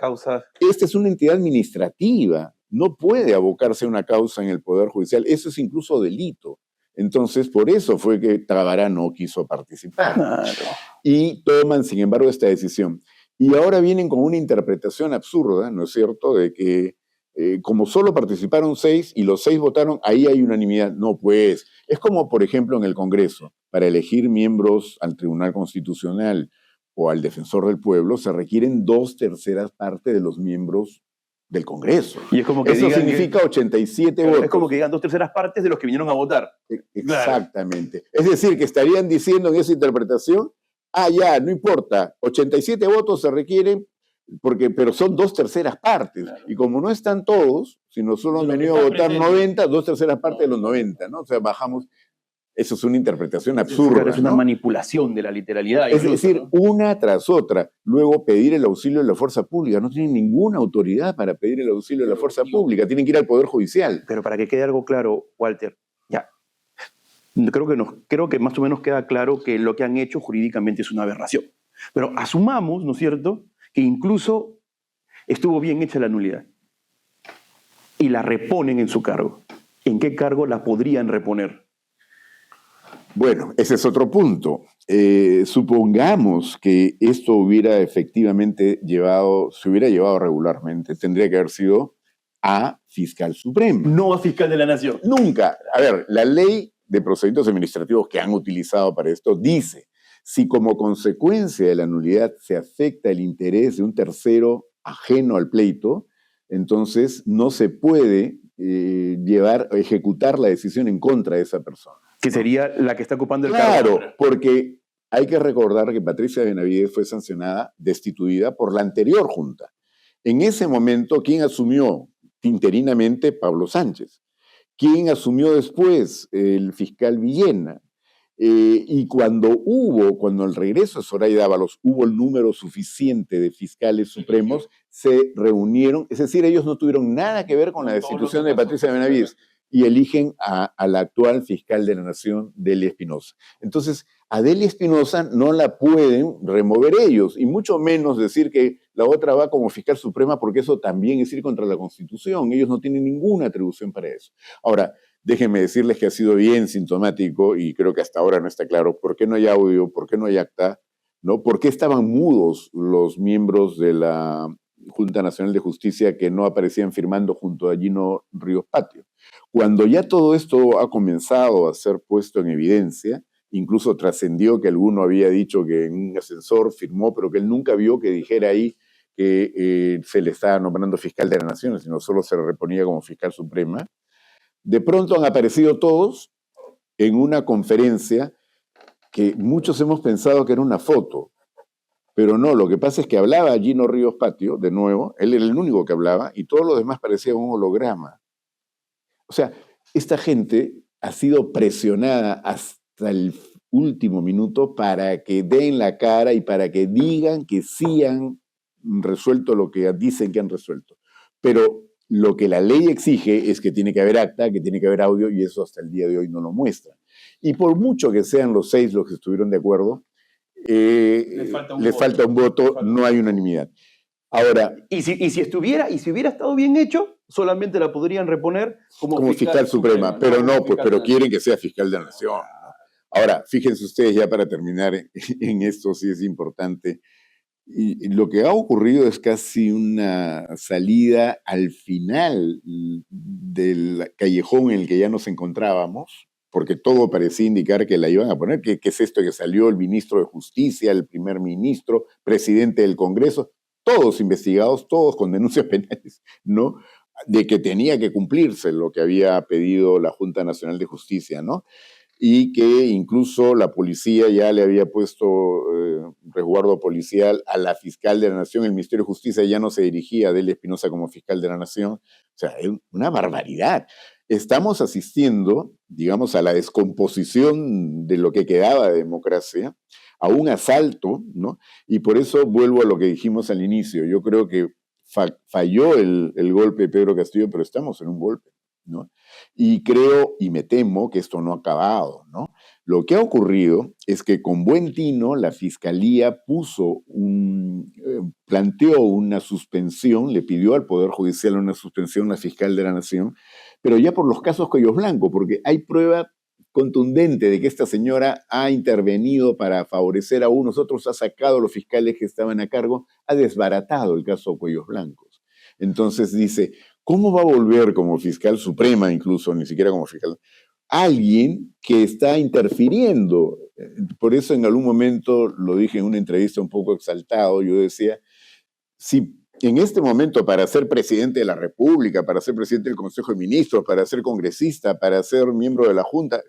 Esta es una entidad administrativa, no puede abocarse a una causa en el Poder Judicial, eso es incluso delito. Entonces, por eso fue que Tábara no quiso participar. Claro. Y toman, sin embargo, esta decisión. Y ahora vienen con una interpretación absurda, ¿no es cierto?, de que como solo participaron 6 y los 6 votaron, ahí hay unanimidad. No, pues, es como, por ejemplo, en el Congreso, para elegir miembros al Tribunal Constitucional o al Defensor del Pueblo, se requieren 2/3 partes de los miembros del Congreso. Y es como que eso significa 87 votos. Es como que digan 2/3 partes de los que vinieron a votar. Exactamente. Claro. Es decir, que estarían diciendo en esa interpretación, ya, no importa, 87 votos se requieren, pero son 2/3 partes. Claro. Y como no están todos, sino solo han venido a votar 90, 2/3 partes de los 90, ¿no? O sea, bajamos. Eso es una interpretación absurda. Claro, es una manipulación de la literalidad. Es decir, una tras otra. Luego, pedir el auxilio de la fuerza pública. No tienen ninguna autoridad para pedir el auxilio de la fuerza pública. Tienen que ir al Poder Judicial. Pero para que quede algo claro, Walter, ya. Creo que más o menos queda claro que lo que han hecho jurídicamente es una aberración. Pero asumamos, ¿no es cierto?, que incluso estuvo bien hecha la nulidad. Y la reponen en su cargo. ¿En qué cargo la podrían reponer? Bueno, ese es otro punto. Supongamos que esto hubiera efectivamente se hubiera llevado regularmente, tendría que haber sido a Fiscal Supremo. No a Fiscal de la Nación. Nunca. A ver, la ley de procedimientos administrativos que han utilizado para esto dice, si como consecuencia de la nulidad se afecta el interés de un tercero ajeno al pleito, entonces no se puede ejecutar la decisión en contra de esa persona. Que sería la que está ocupando el cargo. Claro, porque hay que recordar que Patricia Benavides fue sancionada, destituida por la anterior Junta. En ese momento, ¿quién asumió interinamente? Pablo Sánchez. ¿Quién asumió después? El fiscal Villena. Y cuando al regreso de Zoraida Ábalos hubo el número suficiente de fiscales supremos, se reunieron, es decir, ellos no tuvieron nada que ver con la destitución de Patricia Benavides, y eligen a la actual fiscal de la Nación, Delia Espinosa. Entonces, a Delia Espinosa no la pueden remover ellos, y mucho menos decir que la otra va como fiscal suprema, porque eso también es ir contra la Constitución. Ellos no tienen ninguna atribución para eso. Ahora, déjenme decirles que ha sido bien sintomático, y creo que hasta ahora no está claro, por qué no hay audio, por qué no hay acta, ¿no? ¿Por qué estaban mudos los miembros de la Junta Nacional de Justicia que no aparecían firmando junto a Gino Ríos Patio? Cuando ya todo esto ha comenzado a ser puesto en evidencia, incluso trascendió que alguno había dicho que en un ascensor firmó, pero que él nunca vio que dijera ahí que se le estaba nombrando fiscal de la Nación, sino solo se le reponía como fiscal suprema. De pronto han aparecido todos en una conferencia que muchos hemos pensado que era una foto, pero no, lo que pasa es que hablaba Gino Ríos Patio, de nuevo, él era el único que hablaba, y todo lo demás parecía un holograma. O sea, esta gente ha sido presionada hasta el último minuto para que den la cara y para que digan que sí han resuelto lo que dicen que han resuelto. Pero lo que la ley exige es que tiene que haber acta, que tiene que haber audio, y eso hasta el día de hoy no lo muestra. Y por mucho que sean los 6 los que estuvieron de acuerdo, les falta un voto, no hay unanimidad. Ahora, y si hubiera estado bien hecho, solamente la podrían reponer como fiscal suprema, pero no, pues, pero quieren que sea fiscal de la nación. Ahora, fíjense ustedes, ya para terminar en esto, sí es importante. Y lo que ha ocurrido es casi una salida al final del callejón en el que ya nos encontrábamos, porque todo parecía indicar que la iban a poner. ¿Qué es esto que salió el ministro de Justicia, el primer ministro, presidente del Congreso? Todos investigados, todos con denuncias penales, ¿no? De que tenía que cumplirse lo que había pedido la Junta Nacional de Justicia, ¿no? Y que incluso la policía ya le había puesto resguardo policial a la fiscal de la Nación. El Ministerio de Justicia ya no se dirigía a Delia Espinosa como fiscal de la Nación. O sea, es una barbaridad. Estamos asistiendo, digamos, a la descomposición de lo que quedaba de democracia, a un asalto, ¿no? Y por eso vuelvo a lo que dijimos al inicio. Yo creo que falló el golpe de Pedro Castillo, pero estamos en un golpe, ¿no? Y creo y me temo que esto no ha acabado, ¿no? Lo que ha ocurrido es que con buen tino la Fiscalía planteó una suspensión, le pidió al Poder Judicial una suspensión, la fiscal de la Nación, pero ya por los casos Cuellos Blancos, porque hay prueba contundente de que esta señora ha intervenido para favorecer a unos, otros ha sacado a los fiscales que estaban a cargo, ha desbaratado el caso Cuellos Blancos. Entonces dice, ¿cómo va a volver como fiscal suprema, incluso, ni siquiera como fiscal, alguien que está interfiriendo? Por eso en algún momento, lo dije en una entrevista un poco exaltado, yo decía, si en este momento para ser presidente de la República, para ser presidente del Consejo de Ministros, para ser congresista, para ser miembro de la Junta,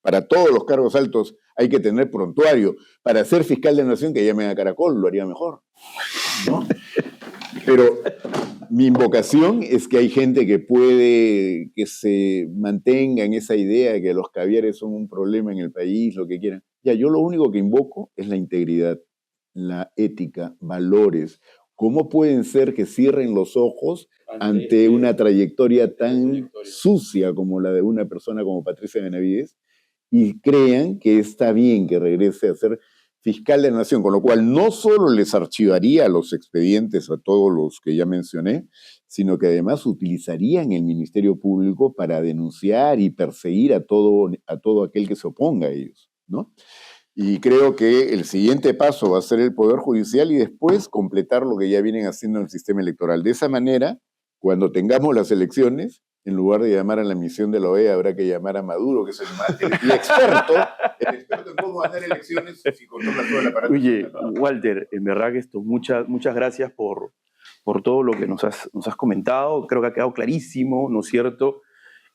para todos los cargos altos hay que tener prontuario, para ser fiscal de la Nación que llamen a Caracol, lo haría mejor, ¿no? Pero mi invocación es que hay gente que puede que se mantenga en esa idea de que los caviares son un problema en el país, lo que quieran. Ya, yo lo único que invoco es la integridad, la ética, valores. ¿Cómo pueden ser que cierren los ojos ante una trayectoria tan sucia como la de una persona como Patricia Benavides y crean que está bien que regrese a ser fiscal de la Nación, con lo cual no solo les archivaría los expedientes a todos los que ya mencioné, sino que además utilizarían el Ministerio Público para denunciar y perseguir a todo aquel que se oponga a ellos, ¿no? Y creo que el siguiente paso va a ser el Poder Judicial y después completar lo que ya vienen haciendo en el sistema electoral. De esa manera, cuando tengamos las elecciones, en lugar de llamar a la misión de la OEA, habrá que llamar a Maduro, que es el experto en cómo ganar elecciones y controla todo el aparato. Oye, Walter, en verdad que muchas gracias por todo lo que nos has comentado. Creo que ha quedado clarísimo, ¿no es cierto?,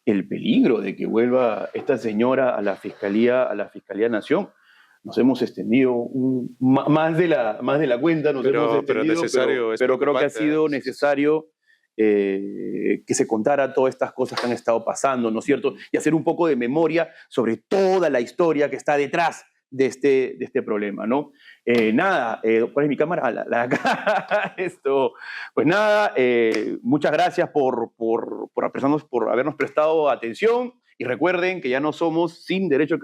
el peligro de que vuelva esta señora a la Fiscalía Nación. Nos hemos extendido más de la cuenta, pero creo que ha sido necesario que se contara todas estas cosas que han estado pasando, ¿no es cierto? Y hacer un poco de memoria sobre toda la historia que está detrás de este problema, ¿no? ¿Cuál es mi cámara? La de acá. Pues nada, muchas gracias por habernos prestado atención y recuerden que ya no somos sin derecho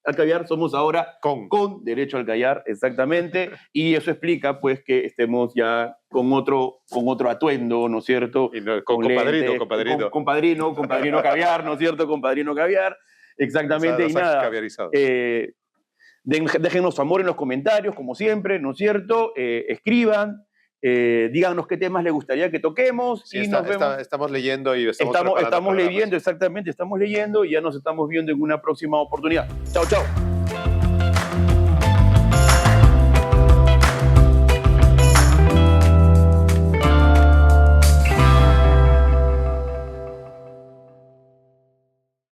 al caviar, somos ahora con derecho al callar, exactamente, y eso explica pues que estemos ya con otro atuendo, ¿no es cierto? Y no, con compadrino. Compadrino caviar, ¿no es cierto? Compadrino caviar, exactamente, y nada. Déjenos su amor en los comentarios, como siempre, ¿no es cierto? Escriban, díganos qué temas les gustaría que toquemos. Sí, y nos vemos. Estamos leyendo y estamos leyendo, exactamente, estamos leyendo y ya nos estamos viendo en una próxima oportunidad. Chao, chao.